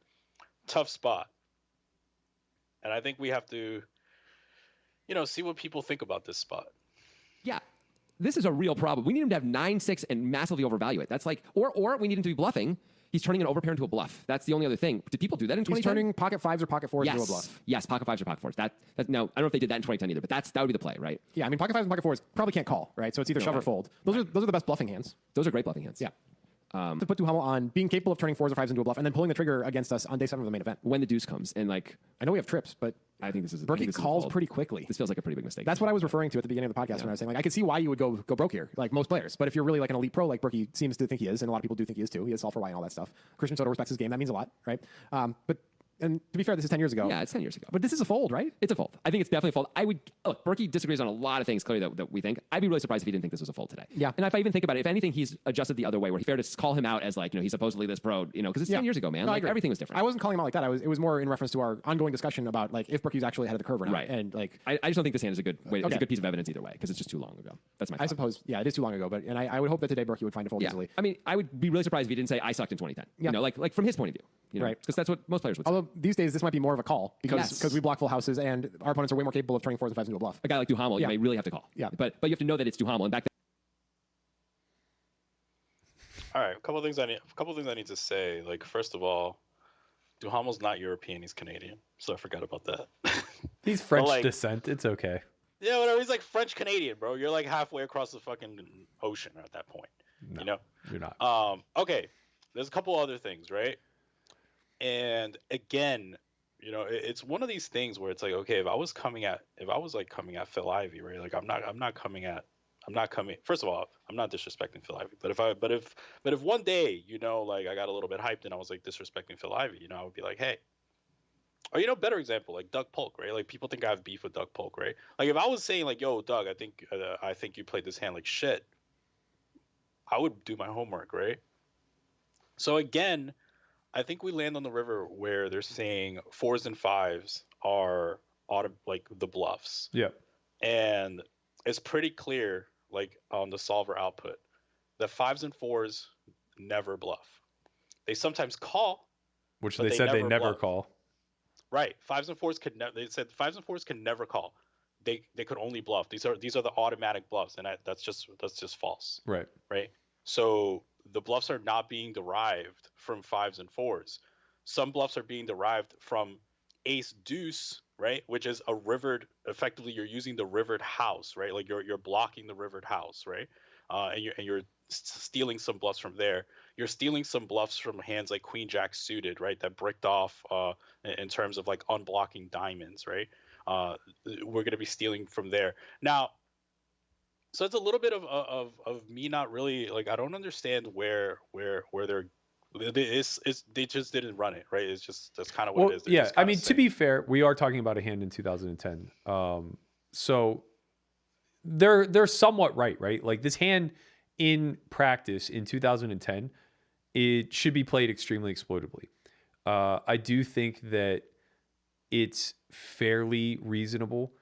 Tough spot. And I think we have to, see what people think about this spot. Yeah. This is a real problem. We need him to have 9-6 and massively overvalue it. That's like, or we need him to be bluffing. He's turning an overpair into a bluff. That's the only other thing. Did people do that in 2010? He's turning pocket 5s or pocket 4s into a bluff. Yes, pocket 5s or pocket 4s. That no, I don't know if they did that in 2010 either, but that would be the play, right? Yeah, I mean, pocket 5s and pocket 4s probably can't call, right? So it's either shove or fold. Those are the best bluffing hands. Those are great bluffing hands. Yeah. To put Duhamel on being capable of turning 4s or 5s into a bluff and then pulling the trigger against us on day 7 of the main event. When the deuce comes. And like, I know we have trips, but I think this is Berkey calls pretty quickly. This feels like a pretty big mistake. That's what I was referring to at the beginning of the podcast when I was saying, like, I could see why you would go broke here, like most players. But if you're really like an elite pro, like Berkey seems to think he is, and a lot of people do think he is too. He has S4Y and all that stuff. Christian Soto respects his game. That means a lot, right? And to be fair, this is 10 years ago. Yeah, it's 10 years ago. But this is a fold, right? It's a fold. I think it's definitely a fold. Look, Berkey disagrees on a lot of things clearly that we think. I'd be really surprised if he didn't think this was a fold today. Yeah. And if I even think about it, if anything, he's adjusted the other way, where he's fair to call him out as like, he's supposedly this pro, because it's 10 years ago, man. No, like everything was different. I wasn't calling him out like that. It was more in reference to our ongoing discussion about like if Berkey's actually ahead of the curve or not. Right. And like, I just don't think this hand is a good way. Okay. It's a good piece of evidence either way because it's just too long ago. That's my thought. I suppose, yeah, it is too long ago. But I would hope that today Berkey would find a fold easily. I mean, I would be really surprised if he didn't say I sucked in 2010. Yeah. Like from his point of view. Right. Because that's what most players would say. Although these days this might be more of a call because we block full houses and our opponents are way more capable of turning 4s and 5s into a bluff. A guy like Duhamel, you may really have to call. Yeah. But you have to know that it's Duhamel. And back then, All right, a couple of things I need to say. Like, first of all, Duhamel's not European; he's Canadian. So I forgot about that. He's French descent. It's okay. Yeah, whatever. He's like French Canadian, bro. You're like halfway across the fucking ocean at that point. No, you're not. Okay. There's a couple other things, right? And again, it's one of these things where it's like, okay, if I was coming at Phil Ivey, right? Like I'm not coming. First of all, I'm not disrespecting Phil Ivey, but if one day, like I got a little bit hyped and I was like disrespecting Phil Ivey, I would be like, hey. Or better example, like Doug Polk, right? Like people think I have beef with Doug Polk, right? Like if I was saying like, yo, Doug, I think you played this hand like shit, I would do my homework, right? So again, I think we land on the river where they're saying 4s and 5s are like the bluffs. Yeah. And it's pretty clear, like on the solver output, that 5s and 4s never bluff. They sometimes call, which they said they never call. Right. 5s and 4s could never. They said 5s and 4s can never call. they could only bluff. These are the automatic bluffs, and that's just false. Right. Right. So the bluffs are not being derived from 5s and 4s. Some bluffs are being derived from ace deuce, right, which is a rivered. Effectively, you're using the rivered house, right? Like you're blocking the rivered house, right? And you're stealing some bluffs from there. You're stealing some bluffs from hands like queen jack suited, right, that bricked off in terms of like unblocking diamonds, right? We're going to be stealing from there now. So it's a little bit of me not really, like, I don't understand where they're they just didn't run it, right? It's just, that's kind of what it is. They're yeah, just I kinda mean, to saying, be fair, we are talking about a hand in 2010. So they're somewhat right? Like this hand in practice in 2010, it should be played extremely exploitably. I do think that it's fairly reasonable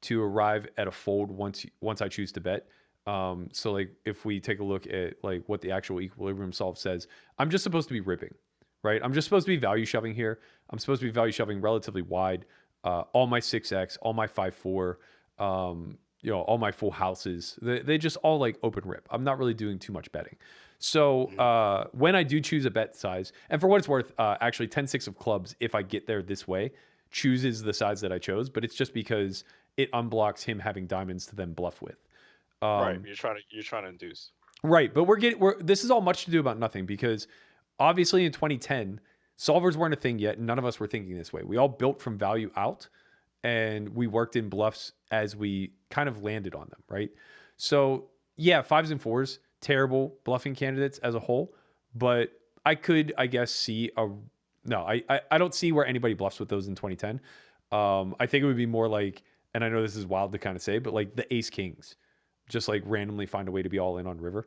to arrive at a fold once I choose to bet. So like if we take a look at like what the actual equilibrium solve says, I'm just supposed to be ripping, right? I'm just supposed to be value shoving here. I'm supposed to be value shoving relatively wide. All my 6x, all my 5-4, all my full houses, they just all like open rip. I'm not really doing too much betting. So when I do choose a bet size, and for what it's worth, actually 10-6 of clubs, if I get there this way, chooses the size that I chose, but it's just because it unblocks him having diamonds to then bluff with. right? You're trying to induce. Right, but this is all much to do about nothing, because obviously in 2010, solvers weren't a thing yet, and none of us were thinking this way. We all built from value out, and we worked in bluffs as we kind of landed on them, right? So yeah, 5s and 4s, terrible bluffing candidates as a whole, but I could, I guess, see I don't see where anybody bluffs with those in 2010. I think it would be more like, and I know this is wild to kind of say, but like the ace kings just like randomly find a way to be all in on river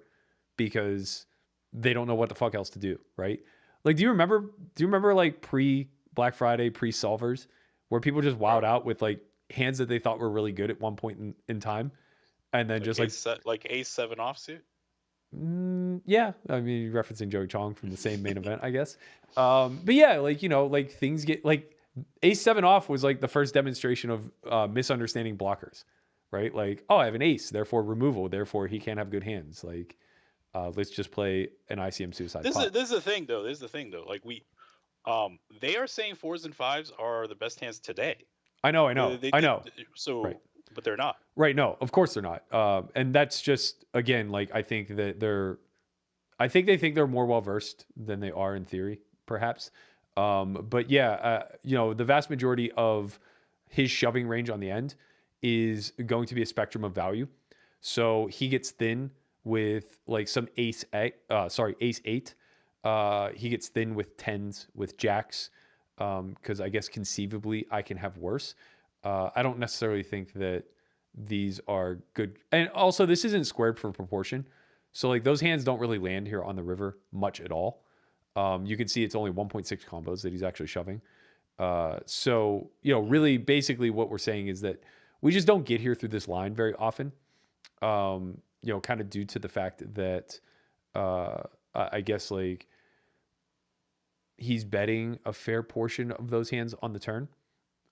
because they don't know what the fuck else to do, right? Like, do you remember like pre Black Friday, pre solvers, where people just wowed out with like hands that they thought were really good at one point in time, and then Like just like ace 7 offsuit. Yeah, I mean, you're referencing Joey Chong from the same main event, I guess. But yeah, like, like things get like ace 7 off was like the first demonstration of misunderstanding blockers, right? Like, oh, I have an ace, therefore removal, therefore he can't have good hands. Like, let's just play an ICM suicide. This is the thing though. Like they are saying 4s and 5s are the best hands today. I know. I know. So, right. But they're not. Right. No, of course they're not. And that's just, again, like, I think they think they're more well-versed than they are in theory, perhaps. But yeah, the vast majority of his shoving range on the end is going to be a spectrum of value. So he gets thin with like some ace 8. He gets thin with 10s, with jacks, because I guess conceivably I can have worse. I don't necessarily think that these are good. And also, this isn't squared for proportion. So like those hands don't really land here on the river much at all. You can see it's only 1.6 combos that he's actually shoving. So, really basically what we're saying is that we just don't get here through this line very often. Kind of due to the fact that I guess like he's betting a fair portion of those hands on the turn.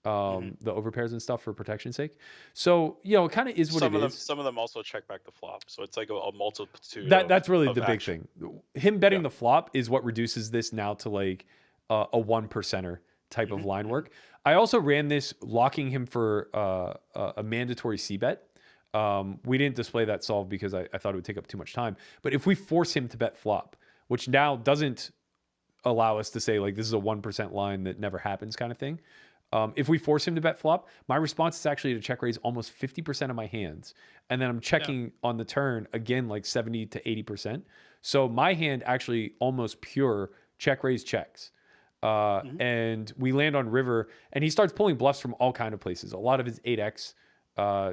The overpairs and stuff for protection's sake. So, it kind of is what it is. Some of them also check back the flop. So it's like a multitude. That's really the action. big thing. Him betting the flop is what reduces this now to like a 1%er type of line work. I also ran this locking him for a mandatory C bet. We didn't display that solve because I thought it would take up too much time. But if we force him to bet flop, which now doesn't allow us to say like this is a 1% line that never happens kind of thing. If we force him to bet flop, my response is actually to check raise almost 50% of my hands. And then I'm checking on the turn again, like 70 to 80%. So my hand actually almost pure check raise checks. And we land on river and he starts pulling bluffs from all kind of places. A lot of his 8X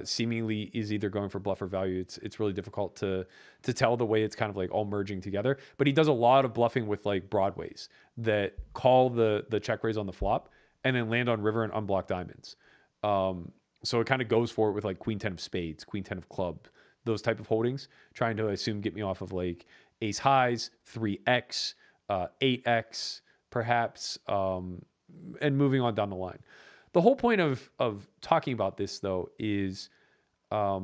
seemingly is either going for bluff or value. It's really difficult to tell the way it's kind of like all merging together. But he does a lot of bluffing with like broadways that call the check raise on the flop and then land on river and unblock diamonds. So it kind of goes for it with like queen 10 of spades, queen 10 of club, those type of holdings, trying to assume get me off of like ace highs, 3x, 8x perhaps, and moving on down the line. the whole point of talking about this though is, I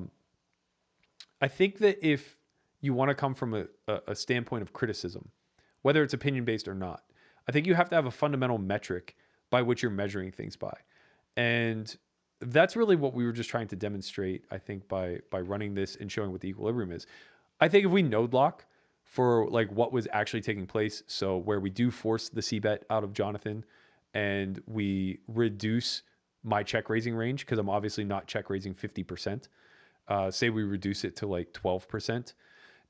think that if you want to come from a standpoint of criticism, whether it's opinion based or not, I think you have to have a fundamental metric by which you're measuring things by. And that's really what we were just trying to demonstrate, I think, by running this and showing what the equilibrium is. I think if we node lock for like what was actually taking place, so where we do force the C bet out of Jonathan and we reduce my check raising range, because I'm obviously not check raising 50%, say we reduce it to like 12%.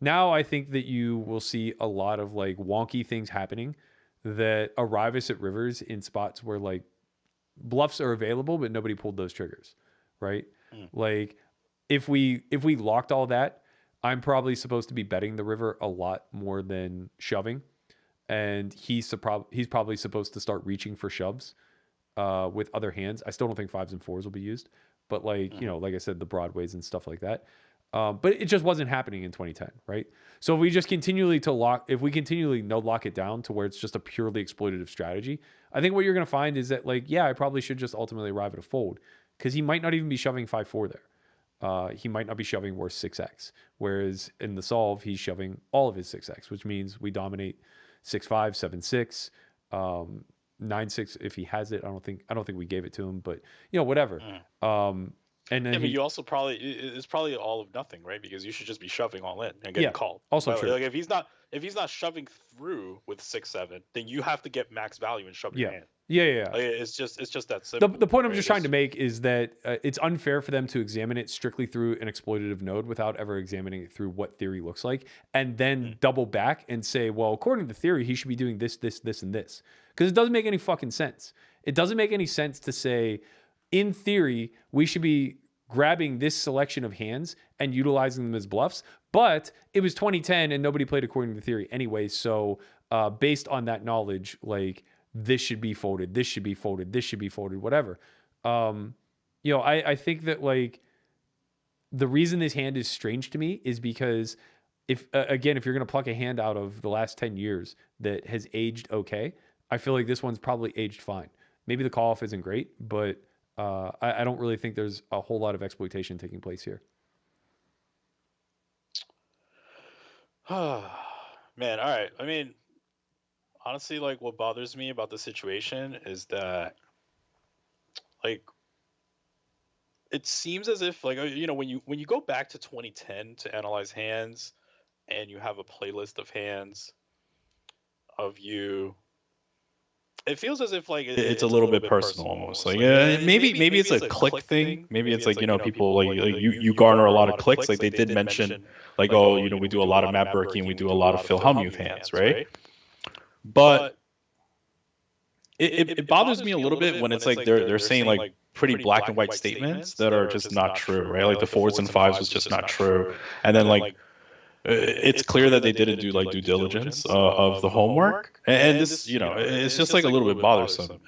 Now I think that you will see a lot of like wonky things happening that arrive us at rivers in spots where like bluffs are available, but nobody pulled those triggers, right? Like if we locked all that, I'm probably supposed to be betting the river a lot more than shoving, and he's probably supposed to start reaching for shoves with other hands. I still don't think 5s and 4s will be used, but like you know, like I said, the broadways and stuff like that. But it just wasn't happening in 2010, right? So if we just continually node lock it down to where it's just a purely exploitative strategy, I think what you're going to find is that like, yeah, I probably should just ultimately arrive at a fold, because he might not even be shoving 5-4 there. He might not be shoving worse 6x, whereas in the solve he's shoving all of his 6x, which means we dominate 6-5, 7-6, 9-6 if he has it. I don't think we gave it to him, but you know, whatever. And then but you also it's probably all of nothing, right? Because you should just be shoving all in and getting called. Also but true. Like if he's not shoving through with 6-7, then you have to get max value and shove your hand. Yeah. Like, it's just that simple. The point I'm just trying to make is that it's unfair for them to examine it strictly through an exploitative node without ever examining it through what theory looks like, and then double back and say, well, according to theory, he should be doing this, this, this, and this. Because it doesn't make any fucking sense. It doesn't make any sense to say, in theory, we should be grabbing this selection of hands and utilizing them as bluffs, but it was 2010 and nobody played according to the theory anyway. So based on that knowledge, like this should be folded, this should be folded, this should be folded, whatever. You know, I think that like the reason this hand is strange to me is because if you're going to pluck a hand out of the last 10 years that has aged okay, I feel like this one's probably aged fine. Maybe the call off isn't great, but I don't really think there's a whole lot of exploitation taking place here. Man, all right. I mean, honestly, like what bothers me about the situation is that, like, it seems as if, like, you know, when you go back to 2010 to analyze hands, and you have a playlist of hands of you. It feels as if like it's a little bit personal almost. Like maybe it's a click thing. Maybe it's like, you know, people like you garner a lot of clicks. Like they did mention like, oh, you know, we do a lot of Matt Berkey and we do a lot of Phil Hellmuth hands, right? But it bothers me a little bit when it's like they're saying like pretty black and white statements that are just not true, right? Like the 4s and 5s was just not true, and then like it's clear that they didn't do like due diligence of the homework, and this, you know, it's just like a little bit bothersome.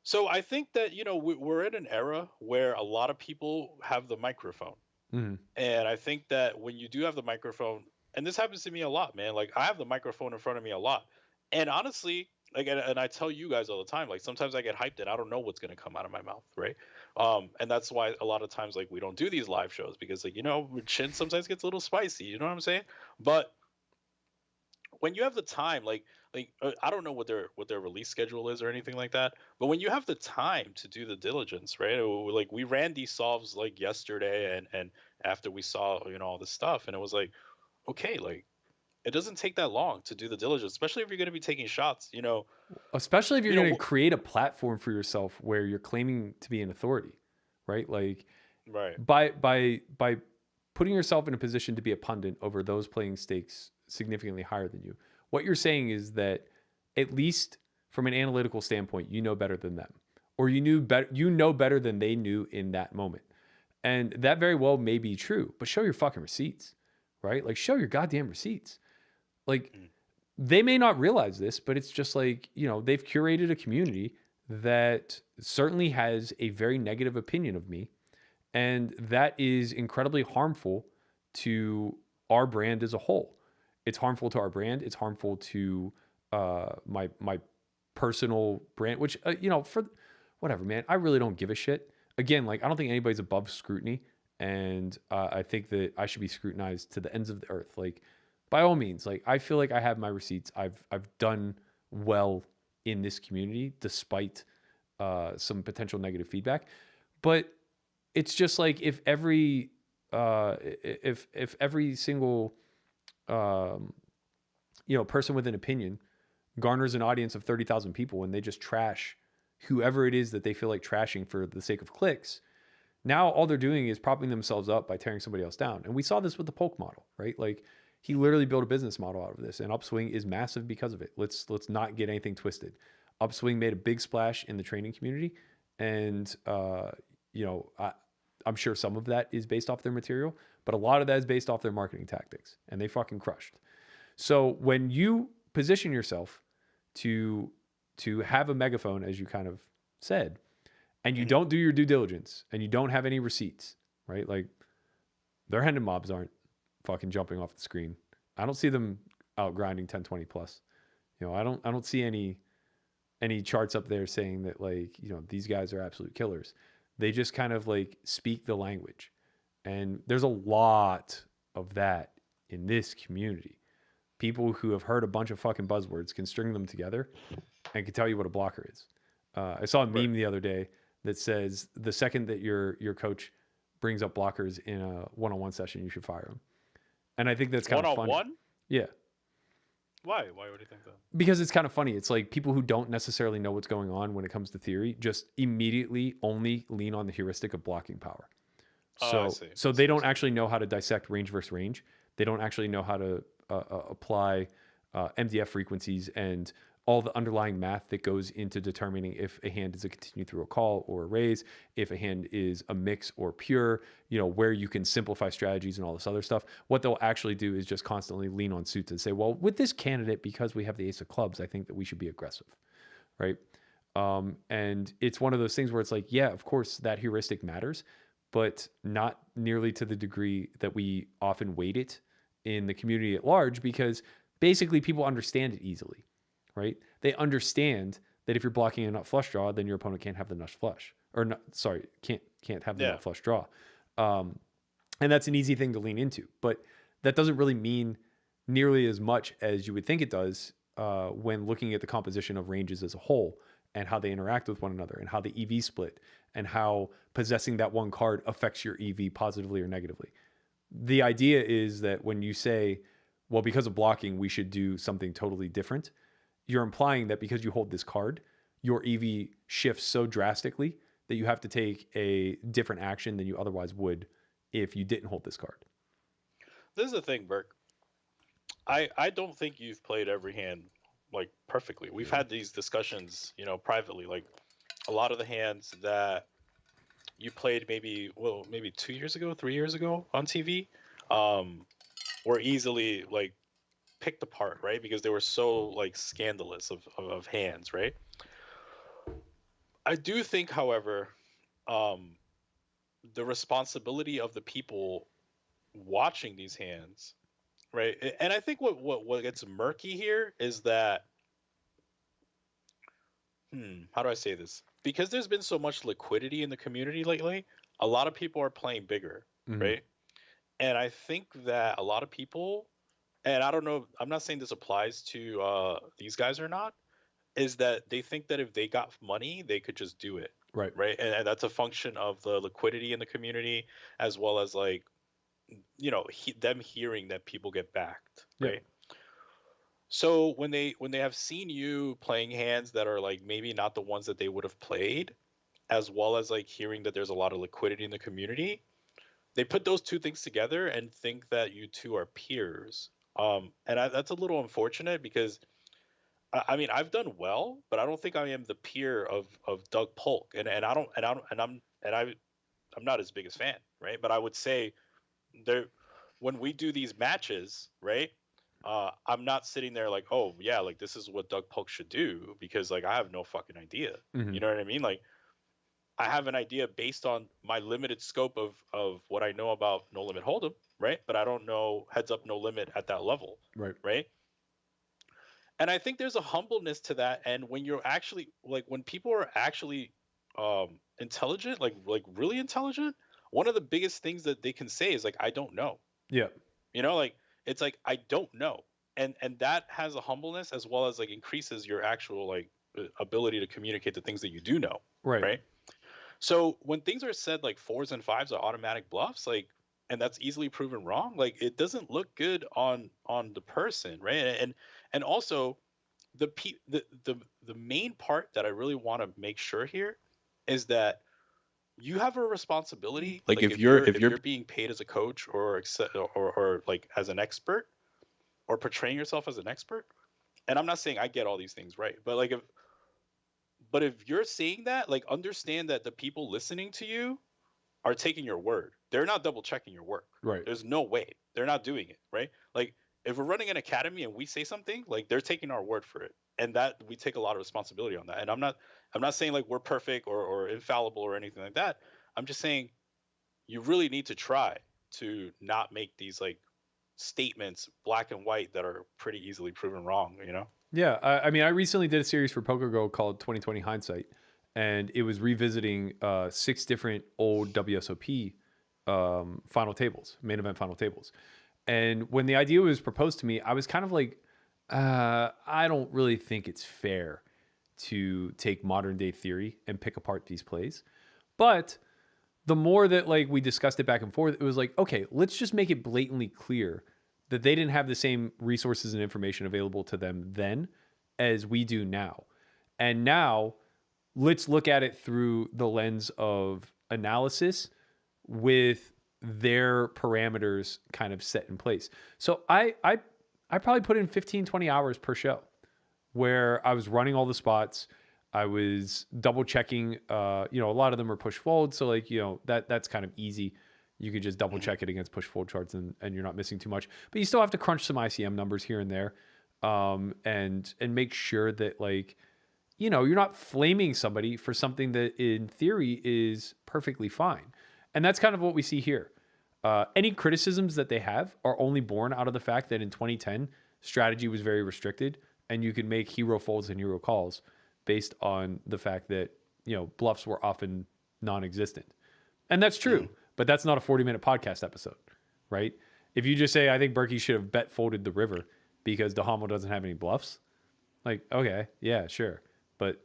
So I think that, you know, we're in an era where a lot of people have the microphone, and I think that when you do have the microphone, and this happens to me a lot, man. Like I have the microphone in front of me a lot, and honestly, like, and I tell you guys all the time, like sometimes I get hyped and I don't know what's gonna come out of my mouth, right? And that's why a lot of times like we don't do these live shows, because like, you know, chin sometimes gets a little spicy, you know what I'm saying? But when you have the time, like I don't know what their release schedule is or anything like that, but when you have the time to do the diligence, right? Like we ran these solves like yesterday, and after we saw, you know, all this stuff, and it was like, okay, like it doesn't take that long to do the diligence, especially if you're going to be taking shots, you know. Especially if you're going to create a platform for yourself where you're claiming to be an authority, right? Like, right. By putting yourself in a position to be a pundit over those playing stakes significantly higher than you, what you're saying is that at least from an analytical standpoint, you know better than them, or you know better than they knew in that moment. And that very well may be true, but show your fucking receipts, right? Like show your goddamn receipts. Like they may not realize this, but it's just like, you know, they've curated a community that certainly has a very negative opinion of me. And that is incredibly harmful to our brand as a whole. It's harmful to our brand. It's harmful to my personal brand, which, you know, whatever, man. I really don't give a shit. Again, like, I don't think anybody's above scrutiny, and I think that I should be scrutinized to the ends of the earth. Like, by all means, like, I feel like I have my receipts. I've done well in this community despite some potential negative feedback, but it's just like if every single person with an opinion garners an audience of 30,000 people and they just trash whoever it is that they feel like trashing for the sake of clicks, now all they're doing is propping themselves up by tearing somebody else down. And we saw this with the Polk model, right? Like, he literally built a business model out of this, and Upswing is massive because of it. Let's not get anything twisted. Upswing made a big splash in the training community, and I'm sure some of that is based off their material, but a lot of that is based off their marketing tactics, and they fucking crushed. So when you position yourself to have a megaphone, as you kind of said, and you don't do your due diligence and you don't have any receipts, right? Like, their Hendon mobs aren't fucking jumping off the screen. I don't see them out grinding 1020 plus. I don't see any charts up there saying that, like, these guys are absolute killers. They just kind of like speak the language. And there's a lot of that in this community. People who have heard a bunch of fucking buzzwords can string them together and can tell you what a blocker is. I saw a meme the other day that says the second that your coach brings up blockers in a one-on-one session, you should fire him. And I think that's kind of funny. One-on-one? Yeah. Why would you think that? Because it's kind of funny. It's like people who don't necessarily know what's going on when it comes to theory just immediately only lean on the heuristic of blocking power. So they don't actually know how to dissect range versus range. They don't actually know how to apply MDF frequencies and all the underlying math that goes into determining if a hand is a continue through a call or a raise, if a hand is a mix or pure, where you can simplify strategies and all this other stuff. What they'll actually do is just constantly lean on suits and say, well, with this candidate, because we have the ace of clubs, I think that we should be aggressive, right? And it's one of those things where it's like, yeah, of course that heuristic matters, but not nearly to the degree that we often weight it in the community at large, because basically people understand it easily. Right? They understand that if you're blocking a nut flush draw, then your opponent can't have the nut flush, or not, sorry, can't have the nut flush draw. And that's an easy thing to lean into, but that doesn't really mean nearly as much as you would think it does when looking at the composition of ranges as a whole and how they interact with one another and how the EV split and how possessing that one card affects your EV positively or negatively. The idea is that when you say, well, because of blocking, we should do something totally different, you're implying that because you hold this card, your EV shifts so drastically that you have to take a different action than you otherwise would if you didn't hold this card. This is the thing, Burke. I don't think you've played every hand like perfectly. We've had these discussions, privately. Like, a lot of the hands that you played maybe 2 years ago, 3 years ago on TV, were easily like picked apart, right? Because they were so like scandalous of hands, right? I do think, however, the responsibility of the people watching these hands, right? And I think what gets murky here is that, how do I say this? Because there's been so much liquidity in the community lately, a lot of people are playing bigger, right? And I think that a lot of people, and I don't know, I'm not saying this applies to these guys or not, is that they think that if they got money, they could just do it. Right. And that's a function of the liquidity in the community, as well as like, them hearing that people get backed. Right. Yeah. So when they have seen you playing hands that are like maybe not the ones that they would have played, as well as like hearing that there's a lot of liquidity in the community, they put those two things together and think that you two are peers. That's a little unfortunate because, I mean, I've done well, but I don't think I am the peer of Doug Polk, and I'm not his biggest fan, right? But I would say when we do these matches, right? I'm not sitting there like, oh yeah, like this is what Doug Polk should do, because like I have no fucking idea. You know what I mean? Like, I have an idea based on my limited scope of what I know about No Limit Hold'em, right? But I don't know Heads Up No Limit at that level, right? And I think there's a humbleness to that. And when you're actually like, when people are actually intelligent, like really intelligent, one of the biggest things that they can say is like, I don't know. Yeah. You know, like it's like I don't know. And that has a humbleness as well as like increases your actual like ability to communicate the things that you do know. Right. Right. So when things are said like 4s and 5s are automatic bluffs, like, and that's easily proven wrong, like it doesn't look good on the person, right? And also the main part that I really want to make sure here is that you have a responsibility. Like if you're being paid as a coach or like as an expert or portraying yourself as an expert, and I'm not saying I get all these things right, but like if you're saying that, like understand that the people listening to you are taking your word. They're not double checking your work. Right. There's no way. They're not doing it, right? Like if we're running an academy and we say something, like they're taking our word for it. And that we take a lot of responsibility on that. And I'm not saying like we're perfect or infallible or anything like that. I'm just saying you really need to try to not make these like statements black and white that are pretty easily proven wrong, you know? Yeah, I mean, I recently did a series for PokerGo called 2020 Hindsight, and it was revisiting 6 different old WSOP final tables, main event final tables. And when the idea was proposed to me, I was kind of like, I don't really think it's fair to take modern day theory and pick apart these plays. But the more that like we discussed it back and forth, it was like, okay, let's just make it blatantly clear that they didn't have the same resources and information available to them then as we do now. And now let's look at it through the lens of analysis with their parameters kind of set in place. So I probably put in 15, 20 hours per show where I was running all the spots. I was double checking, a lot of them are push fold. So like, that's kind of easy. You could just double check it against push fold charts and you're not missing too much, but you still have to crunch some ICM numbers here and there. And make sure that like, you're not flaming somebody for something that in theory is perfectly fine. And that's kind of what we see here. Any criticisms that they have are only born out of the fact that in 2010, strategy was very restricted and you could make hero folds and hero calls based on the fact that, bluffs were often non-existent. And that's true, but that's not a 40-minute podcast episode, right? If you just say, I think Berkey should have bet folded the river because Dahamo doesn't have any bluffs, like, okay, yeah, sure. But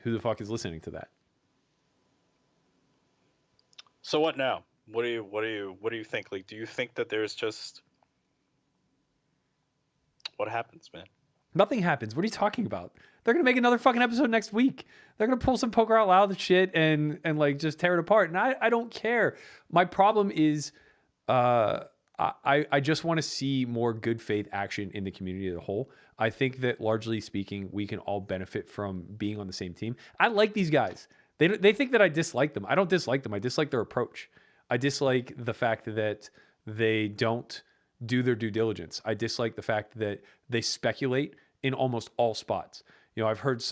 who the fuck is listening to that? So what now? What do you think? Like, do you think that there's just what happens, man? Nothing happens. What are you talking about? They're gonna make another fucking episode next week. They're gonna pull some Poker Out Loud shit and like just tear it apart. And I don't care. My problem is, I just want to see more good faith action in the community as a whole. I think that largely speaking, we can all benefit from being on the same team. I like these guys. They think that I dislike them. I don't dislike them. I dislike their approach. I dislike the fact that they don't do their due diligence. I dislike the fact that they speculate in almost all spots. I've heard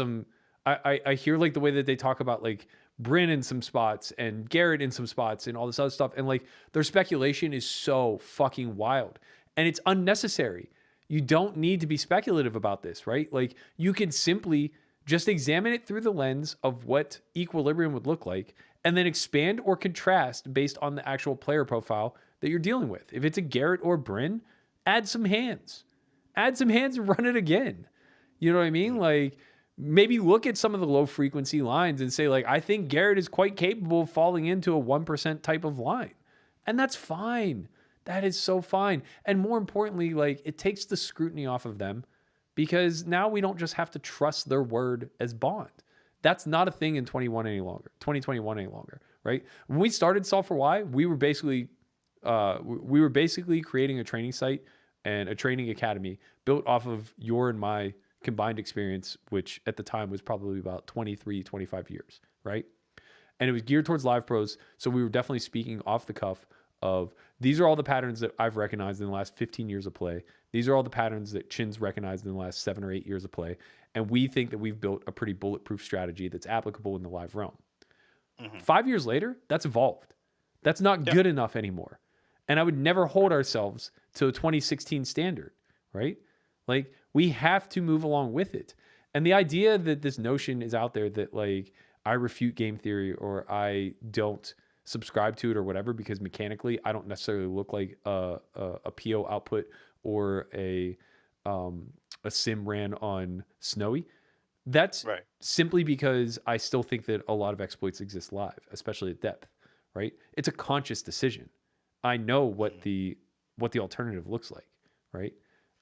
I hear like the way that they talk about like Bryn in some spots and Garrett in some spots and all this other stuff. And like their speculation is so fucking wild and it's unnecessary. You don't need to be speculative about this, right? Like you can simply just examine it through the lens of what equilibrium would look like and then expand or contrast based on the actual player profile that you're dealing with. If it's a Garrett or Bryn, add some hands and run it again. You know what I mean? Like maybe look at some of the low frequency lines and say like, I think Garrett is quite capable of falling into a 1% type of line. And that's fine. That is so fine. And more importantly, like it takes the scrutiny off of them because now we don't just have to trust their word as bond. That's not a thing in 2021 any longer, right? When we started S4Y, we were basically creating a training site and a training academy built off of your and my combined experience, which at the time was probably about 23, 25 years, right? And it was geared towards live pros. So we were definitely speaking off the cuff of these are all the patterns that I've recognized in the last 15 years of play. These are all the patterns that Chin's recognized in the last 7 or 8 years of play. And we think that we've built a pretty bulletproof strategy that's applicable in the live realm. 5 years later, that's evolved. That's not good enough anymore. And I would never hold ourselves to a 2016 standard, right? Like we have to move along with it. And the idea that this notion is out there that like, I refute game theory or I don't subscribe to it or whatever because mechanically I don't necessarily look like a PO output or a sim ran on Snowy. That's Right. simply because I still think that a lot of exploits exist live, especially at depth, right? It's a conscious decision. I know what the alternative looks like, right?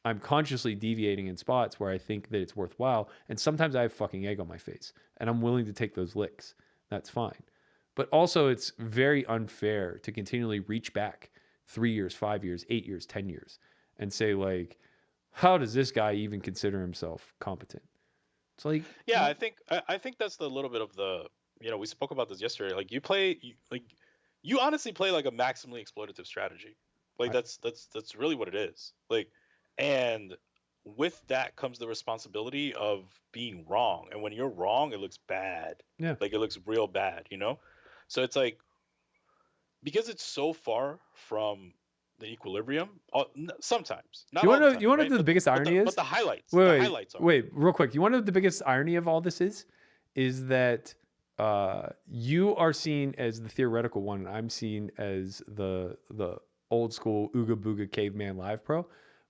I'm consciously deviating in spots where I think that it's worthwhile, and sometimes I have fucking egg on my face, and I'm willing to take those licks. That's fine. But also, it's very unfair to continually reach back 3 years, 5 years, 8 years, 10 years, and say, like, how does this guy even consider himself competent? It's like, Yeah, I think that's the little bit of the, we spoke about this yesterday. Like you honestly play like a maximally exploitative strategy. Like that's really what it is. Like, and with that comes the responsibility of being wrong. And when you're wrong, it looks bad. Yeah. Like it looks real bad, So it's like, because it's so far from the equilibrium, sometimes. Not you all want the to time, know what right? the biggest irony is? But the highlights. Wait, highlights are. wait, real quick. You want to know what the biggest irony of all this is that you are seen as the theoretical one, and I'm seen as the old school Ooga Booga caveman live pro.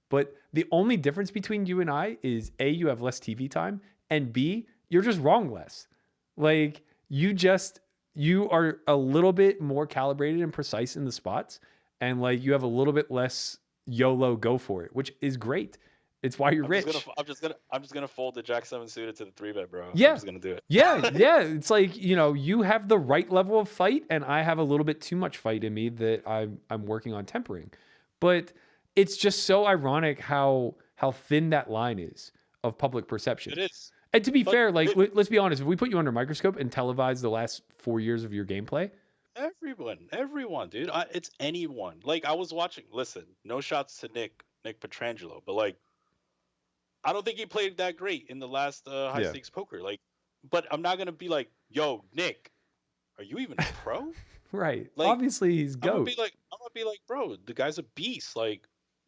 But the only difference between you and I is A, you have less TV time, and B, you're just wrong less. Like you are a little bit more calibrated and precise in the spots, and like you have a little bit less YOLO go for it, which is great. It's why you're rich. I'm just gonna fold the Jack 7 suited to the 3-bet, bro. Yeah. I'm just gonna do it. Yeah. It's like, you have the right level of fight, and I have a little bit too much fight in me that I'm working on tempering. But it's just so ironic how thin that line is of public perception. It is. And to be fair, like let's be honest, if we put you under a microscope and televise the last 4 years of your gameplay, everyone, dude. It's anyone. Like I was watching. Listen, no shots to Nick Petrangelo, but like, I don't think he played that great in the last high stakes poker. Like, but I'm not gonna be like, yo, Nick, are you even a pro? right? Like, Obviously, he's goat. I'm gonna be like, bro, the guy's a beast. Like,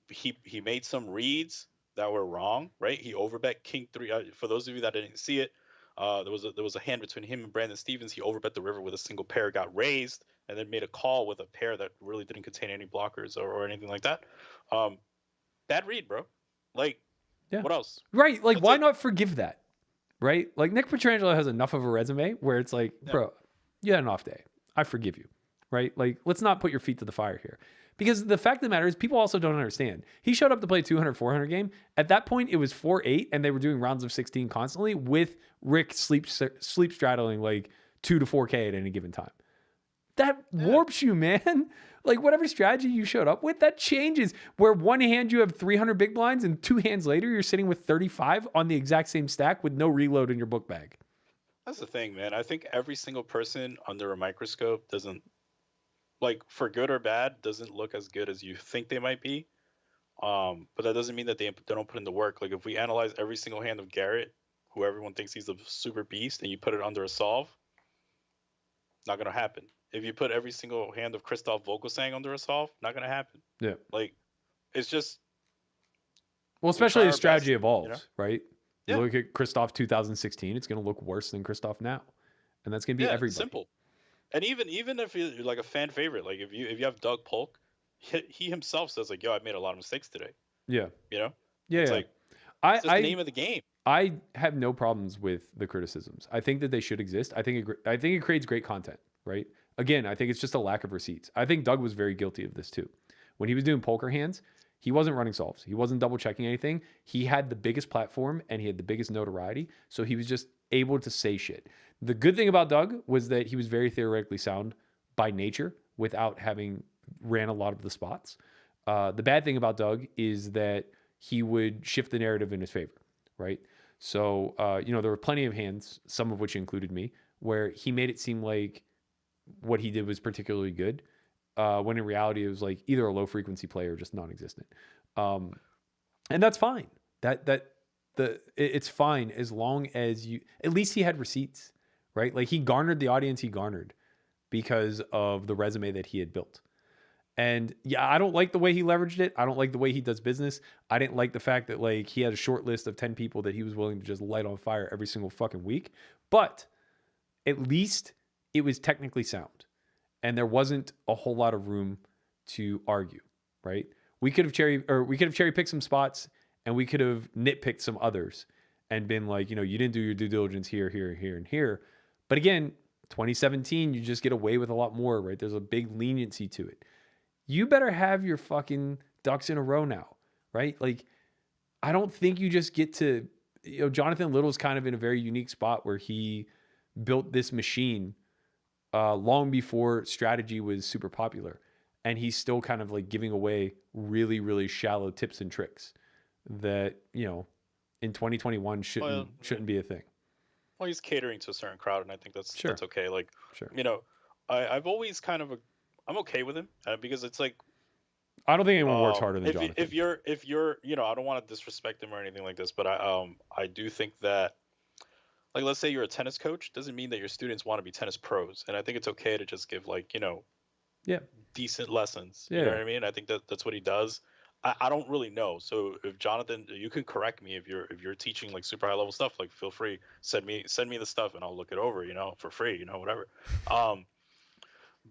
he made some reads that were wrong, right? He overbet King 3. For those of you that didn't see it, there was a hand between him and Brandon Stevens. He overbet the river with a single pair, got raised, and then made a call with a pair that really didn't contain any blockers or anything like that. Bad read, bro. Like, what else? Right. Like, why not forgive that? Right? Like, Nick Petrangelo has enough of a resume where it's like, bro, you had an off day. I forgive you. Right? Like, let's not put your feet to the fire here. Because the fact of the matter is, people also don't understand. He showed up to play a 200, 400 game. At that point, it was 4-8, and they were doing rounds of 16 constantly with Rick sleep straddling like 2 to 4K at any given time. That warps you, man. Like, whatever strategy you showed up with, that changes. Where one hand you have 300 big blinds, and 2 hands later, you're sitting with 35 on the exact same stack with no reload in your book bag. That's the thing, man. I think every single person under a microscope doesn't, like, for good or bad, doesn't look as good as you think they might be. But that doesn't mean that they don't put in the work. Like, if we analyze every single hand of Garrett, who everyone thinks he's a super beast, and you put it under a solve, not going to happen. If you put every single hand of Christoph Vogelsang under a solve, not going to happen. Yeah. Like, it's just... Well, especially as strategy evolves, right? Yeah. You look at Christoph 2016, it's going to look worse than Christoph now. And that's going to be everybody. Simple. And even if you're like a fan favorite, like if you have Doug Polk, he himself says like, yo, I made a lot of mistakes today. Yeah. Yeah. It's like, it's just the name of the game. I have no problems with the criticisms. I think that they should exist. I think it creates great content, right? Again, I think it's just a lack of receipts. I think Doug was very guilty of this too. When he was doing poker hands, he wasn't running solves. He wasn't double checking anything. He had the biggest platform and he had the biggest notoriety. So he was just able to say shit. The good thing about Doug was that he was very theoretically sound by nature without having ran a lot of the spots. The bad thing about Doug is that he would shift the narrative in his favor, right? So, there were plenty of hands, some of which included me, where he made it seem like what he did was particularly good, when in reality it was like either a low frequency play or just non-existent. And that's fine. It's fine as long as at least he had receipts, right? Like he garnered the audience he garnered because of the resume that he had built. And yeah, I don't like the way he leveraged it. I don't like the way he does business. I didn't like the fact that like he had a short list of 10 people that he was willing to just light on fire every single fucking week. But at least it was technically sound, and there wasn't a whole lot of room to argue. Right? We could have cherry picked some spots, and we could have nitpicked some others, and been like, you didn't do your due diligence here, here, here, and here. But again, 2017, you just get away with a lot more, right? There's a big leniency to it. You better have your fucking ducks in a row now, right? Like, I don't think you just get to, Jonathan Little's kind of in a very unique spot where he built this machine long before strategy was super popular. And he's still kind of like giving away really, really shallow tips and tricks that, in 2021 shouldn't be a thing. Well, he's catering to a certain crowd, and I think that's okay. Like, sure. I've always kind of I'm okay with him because it's like, I don't think anyone works harder than Jonathan. If you're, I don't want to disrespect him or anything like this, but I do think that, like, let's say you're a tennis coach, doesn't mean that your students want to be tennis pros, and I think it's okay to just give decent lessons. You know what I mean? I think that's what he does. I don't really know. So if Jonathan, you can correct me if you're teaching like super high level stuff, like feel free, send me the stuff and I'll look it over, for free, whatever.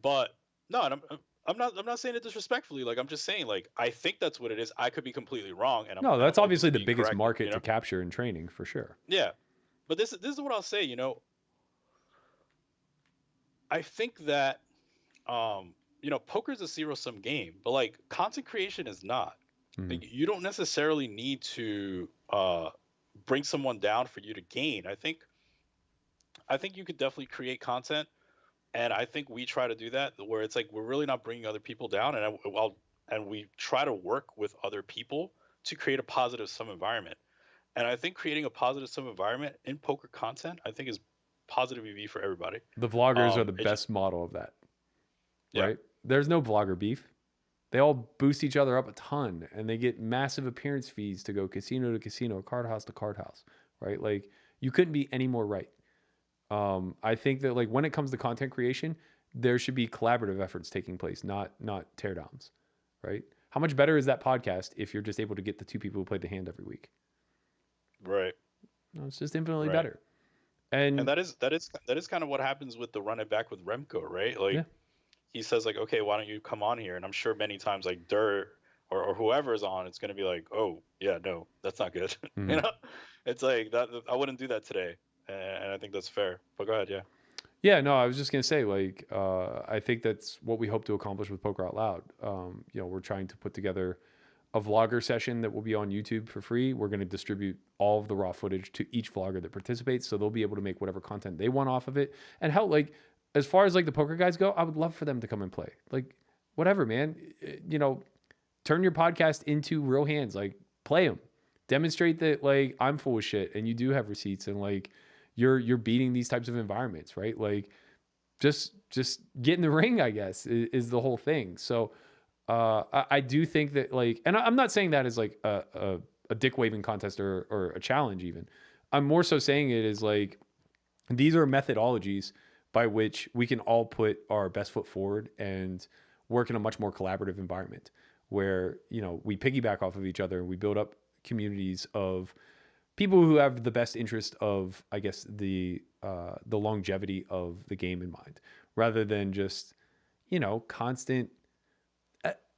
But no, and I'm not saying it disrespectfully. Like, I'm just saying, like, I think that's what it is. I could be completely wrong. And that's obviously the biggest market to capture in training for sure. Yeah. But this is what I'll say, I think that, poker's a zero-sum game, but like content creation is not. Like, you don't necessarily need to bring someone down for you to gain. I think you could definitely create content, and I think we try to do that where it's like we're really not bringing other people down, and we try to work with other people to create a positive sum environment. And I think creating a positive sum environment in poker content, I think, is positive EV for everybody. The vloggers are the best model of that. Right? There's no vlogger beef. They all boost each other up a ton, and they get massive appearance fees to go casino to casino, card house to card house, right? Like, you couldn't be any more right. I think that, like, when it comes to content creation, there should be collaborative efforts taking place, not teardowns, right? How much better is that podcast if you're just able to get the two people who played the hand every week? Right. No, it's just infinitely better. And that is kind of what happens with the Run It Back with Remco, right? Like, he says, like, okay, why don't you come on here? And I'm sure many times, like, Dirt or whoever is on, it's going to be like, oh, yeah, no, that's not good. It's like that. I wouldn't do that today. And I think that's fair. But go ahead, yeah. Yeah, no, I was just going to say, like, I think that's what we hope to accomplish with Poker Out Loud. We're trying to put together a vlogger session that will be on YouTube for free. We're going to distribute all of the raw footage to each vlogger that participates, so they'll be able to make whatever content they want off of it. And how, like, as far as like the PokerGuys go, I would love for them to come and play. Like, whatever, man. Turn your podcast into real hands. Like, play them. Demonstrate that, like, I'm full of shit and you do have receipts, and like you're beating these types of environments, right? Like, just get in the ring, I guess, is the whole thing. So I do think that, like, and I'm not saying that as like a dick waving contest or a challenge even. I'm more so saying it is like, these are methodologies by which we can all put our best foot forward and work in a much more collaborative environment where, we piggyback off of each other and we build up communities of people who have the best interest of, I guess, the longevity of the game in mind, rather than just, constant.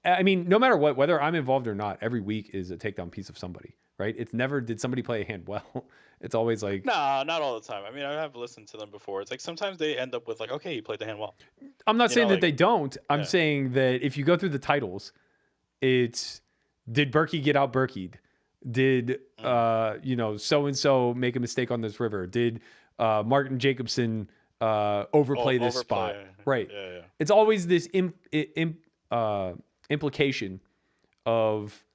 I mean, no matter what, whether I'm involved or not, every week is a takedown piece of somebody, right? It's never, did somebody play a hand well? It's always like, nah, not all the time. I mean, I have listened to them before. It's like sometimes they end up with like, okay, he played the hand well. I'm not saying that they don't. I'm saying that if you go through the titles, it's, did Berkey get out Berkey'd? Did so-and-so make a mistake on this river? Did Martin Jacobson overplay this spot? Right. Yeah. It's always this implication of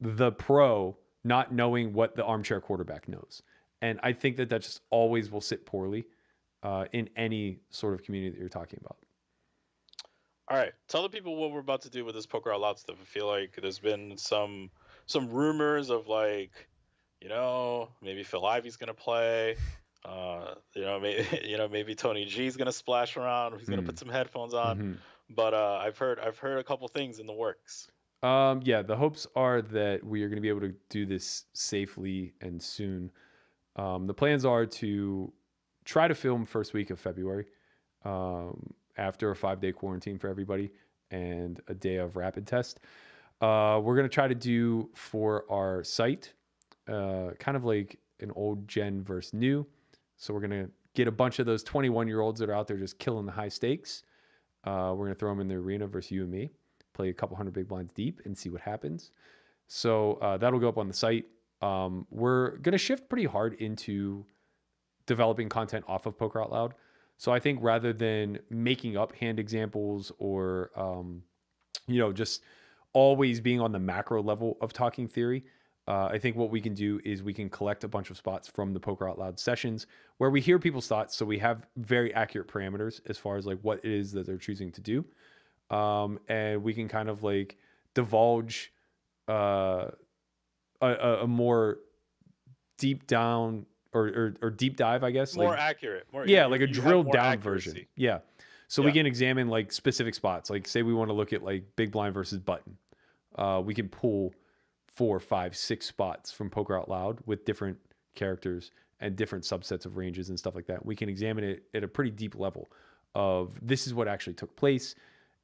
the pro not knowing what the armchair quarterback knows. And I think that just always will sit poorly in any sort of community that you're talking about. All right. Tell the people what we're about to do with this Poker Out Loud stuff. I feel like there's been some rumors of, like, maybe Phil Ivey's going to play. Maybe Tony G's going to splash around. He's going to put some headphones on. Mm-hmm. But I've heard a couple things in the works. The hopes are that we are going to be able to do this safely and soon. The plans are to try to film first week of February, after a 5-day quarantine for everybody and a day of rapid test. We're going to try to do for our site, kind of like an old gen versus new. So we're going to get a bunch of those 21-year-olds that are out there just killing the high stakes. We're going to throw them in the arena versus you and me, play a couple hundred big blinds deep and see what happens. So that'll go up on the site. We're going to shift pretty hard into developing content off of Poker Out Loud. So I think rather than making up hand examples or, just always being on the macro level of talking theory, I think what we can do is we can collect a bunch of spots from the Poker Out Loud sessions where we hear people's thoughts. So we have very accurate parameters as far as like what it is that they're choosing to do. And we can kind of like divulge a more deep down or deep dive, I guess. More accurate. Like a drilled down accuracy. version. Yeah. So we can examine like specific spots. Like say we want to look at like big blind versus button. We can pull 4, 5, 6 spots from Poker Out Loud with different characters and different subsets of ranges and stuff like that. We can examine it at a pretty deep level of this is what actually took place.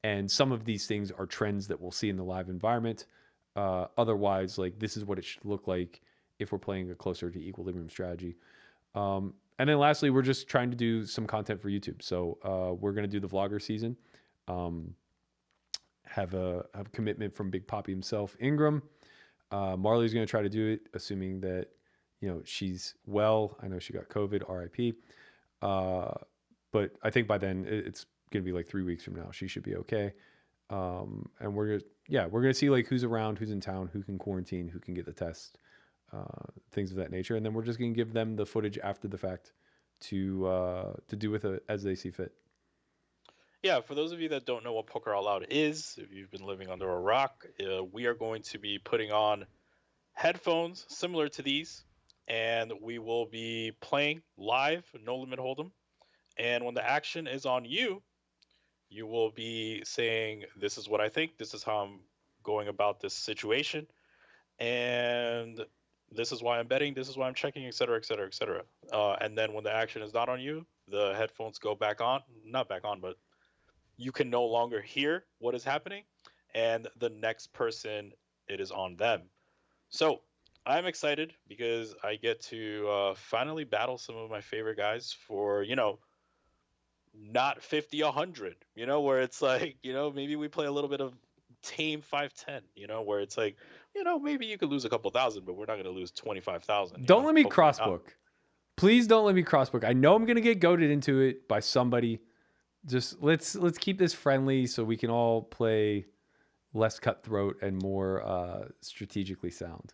And some of these things are trends that we'll see in the live environment. Otherwise, like this is what it should look like if we're playing a closer to equilibrium strategy. And then lastly, we're just trying to do some content for YouTube. So we're going to do the vlogger season. Have a commitment from Big Poppy himself, Ingram. Marley's going to try to do it, assuming that, she's well. I know she got COVID, RIP. But I think by then it's going to be like 3 weeks from now. She should be okay. And we're going to see like who's around, who's in town, who can quarantine, who can get the test, things of that nature. And then we're just going to give them the footage after the fact to do with it as they see fit. Yeah, for those of you that don't know what Poker Out Loud is, if you've been living under a rock, we are going to be putting on headphones similar to these, and we will be playing live, no limit hold'em. And when the action is on you, you will be saying, this is what I think, this is how I'm going about this situation, and this is why I'm betting, this is why I'm checking, etc., etc., etc. And then when the action is not on you, the headphones go back on, not back on, but you can no longer hear what is happening, and the next person, it is on them. So I'm excited because I get to finally battle some of my favorite guys for, not 50, 100, where it's like, maybe we play a little bit of tame 510, where it's like, maybe you could lose a couple thousand, but we're not going to lose 25,000. Don't let me crossbook. Please don't let me crossbook. I know I'm going to get goaded into it by somebody. Just let's keep this friendly so we can all play less cutthroat and more strategically sound.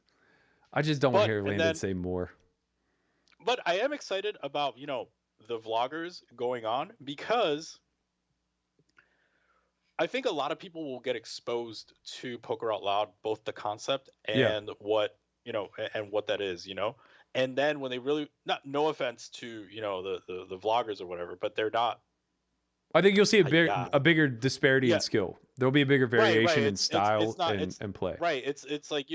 I just don't want to hear Landon say more. But I am excited about, the vloggers going on, because I think a lot of people will get exposed to Poker Out Loud, both the concept and what, and what that is, and then when they really, no offense to, the vloggers or whatever, but they're not. I think you'll see a bigger disparity in skill. There'll be a bigger variation in style and play. Right. It's like,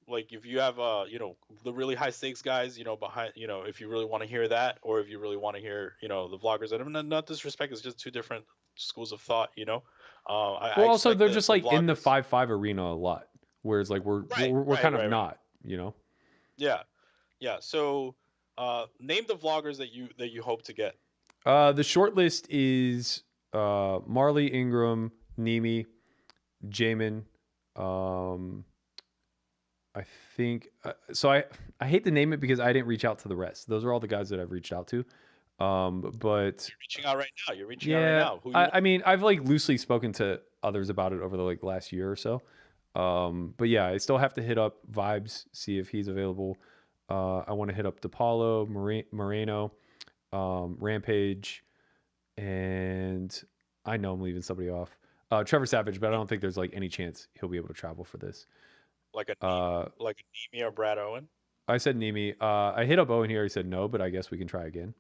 like if you have the really high stakes guys, behind, if you really want to hear that, or if you really want to hear, the vloggers, and not disrespect, it's just two different schools of thought, also they're just like in the 5-5 arena a lot, whereas like we're kind of not, Yeah. So name the vloggers that you hope to get. The short list is Marley, Ingram, Nemi, Jamin. I think so. I hate to name it because I didn't reach out to the rest. Those are all the guys that I've reached out to. But you're reaching out right now. You're reaching out right now. I mean, I've like loosely spoken to others about it over the like last year or so. But yeah, I still have to hit up Vibes, see if he's available. I want to hit up DePaulo, Moreno, Rampage, and I know I'm leaving somebody off. Trevor Savage, but I don't think there's like any chance he'll be able to travel for this. Like a Nemi or Brad Owen. I said Nemi. I hit up Owen here. He said no, but I guess we can try again.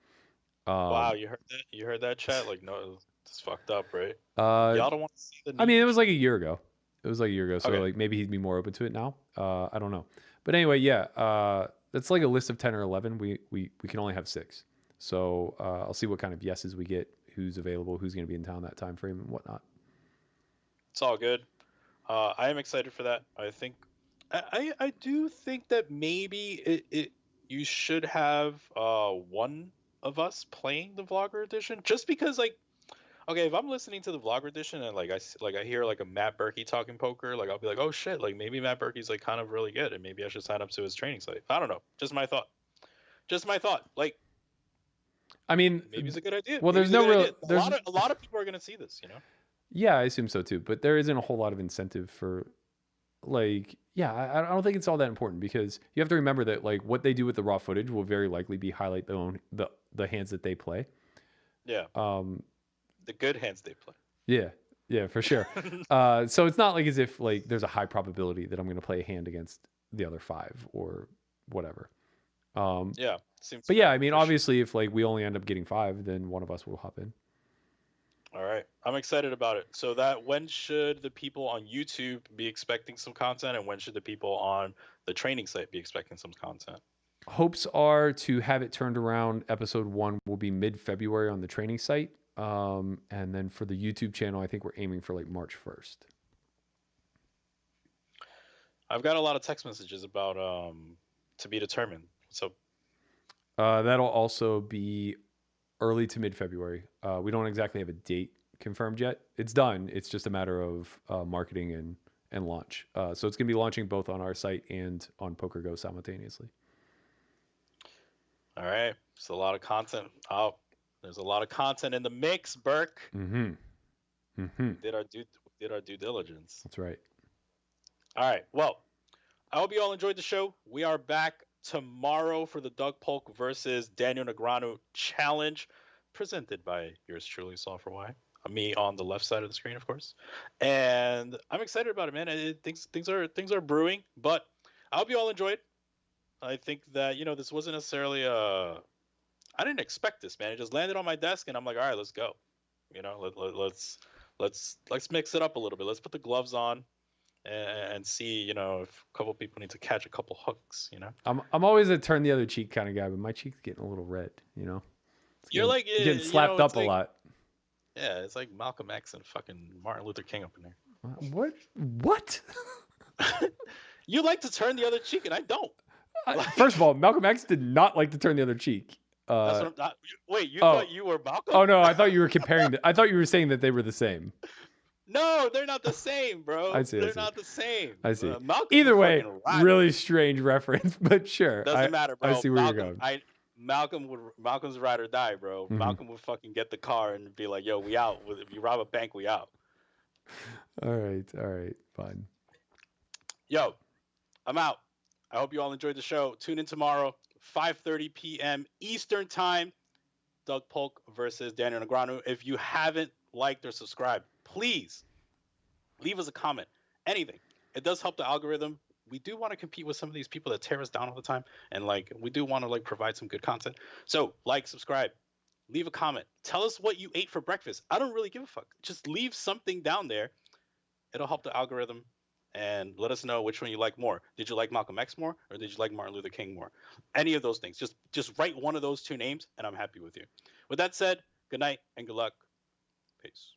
Wow, you heard that? You heard that, chat? Like, no, it's fucked up, right? Y'all don't want to see the Nemi. I mean, it was like a year ago. So like maybe he'd be more open to it now. I don't know. But anyway, yeah. That's like a list of 10 or 11. We can only have 6. So I'll see what kind of yeses we get, who's available, who's going to be in town that time frame, and whatnot. It's all good. I am excited for that. I think I do think that maybe you should have one of us playing the Vlogger edition, just because like, okay, if I'm listening to the Vlogger edition and like I hear like a Matt Berkey talking poker, like I'll be like, oh shit, like maybe Matt Berkey's like kind of really good, and maybe I should sign up to his training site. I don't know, just my thought. Like, I mean, maybe it's a good idea. Well, Maybe there's no real. a lot of people are gonna see this, you know. Yeah, I assume so too. But there isn't a whole lot of incentive for, like, yeah, I don't think it's all that important, because you have to remember that like what they do with the raw footage will very likely be highlight the hands that they play. Yeah. The good hands they play. Yeah, for sure. So it's not like as if like there's a high probability that I'm going to play a hand against the other 5 or whatever. Yeah. Seems but yeah, I mean, obviously, if like we only end up getting 5, then one of us will hop in. All right, I'm excited about it. So when should the people on YouTube be expecting some content, and when should the people on the training site be expecting some content? Hopes are to have it turned around. Episode 1 will be mid-February on the training site. And then for the YouTube channel, I think we're aiming for like March 1st. I've got a lot of text messages about to be determined. So that'll also be early to mid-February. We don't exactly have a date confirmed yet. It's done. It's just a matter of marketing and launch. So it's going to be launching both on our site and on PokerGuys simultaneously. All right. It's a lot of content. Oh, there's a lot of content in the mix, Burke. Did our due diligence. That's right. All right. Well, I hope you all enjoyed the show. We are back tomorrow for the Doug Polk versus Daniel Negreanu challenge, presented by yours truly, S4Y. Me on the left side of the screen, of course. And I'm excited about it, man. Things are brewing, but I hope you all enjoyed. I think that, this wasn't necessarily I didn't expect this, man. It just landed on my desk, and I'm like, all right, let's go. Let's mix it up a little bit. Let's put the gloves on and see, if a couple people need to catch a couple hooks. I'm always a turn the other cheek kind of guy, but my cheek's getting a little red. You're like getting slapped up a lot. Yeah, it's like Malcolm X and fucking Martin Luther King up in there. What? You like to turn the other cheek, and I don't. First of all, Malcolm X did not like to turn the other cheek. That's what wait, you thought you were Malcolm? Oh no, I thought you were comparing. I thought you were saying that they were the same. No, they're not the same, bro. I see. They're not the same. I see. Malcolm Either way, really strange reference, but sure. Doesn't matter, bro. I see where you're going. Malcolm's ride or die, bro. Mm-hmm. Malcolm would fucking get the car and be like, "Yo, we out. If you rob a bank, we out." All right, fine. Yo, I'm out. I hope you all enjoyed the show. Tune in tomorrow, 5:30 p.m. Eastern Time. Doug Polk versus Daniel Negreanu. If you haven't liked or subscribed, please leave us a comment. Anything. It does help the algorithm. We do want to compete with some of these people that tear us down all the time, and we do want to provide some good content. So subscribe, leave a comment, tell us what you ate for breakfast. I don't really give a fuck. Just leave something down there. It'll help the algorithm, and let us know which one you like more. Did you like Malcolm X more, or did you like Martin Luther King more? Any of those things. Just write one of those 2 names, and I'm happy with you. With that said, good night and good luck. Peace.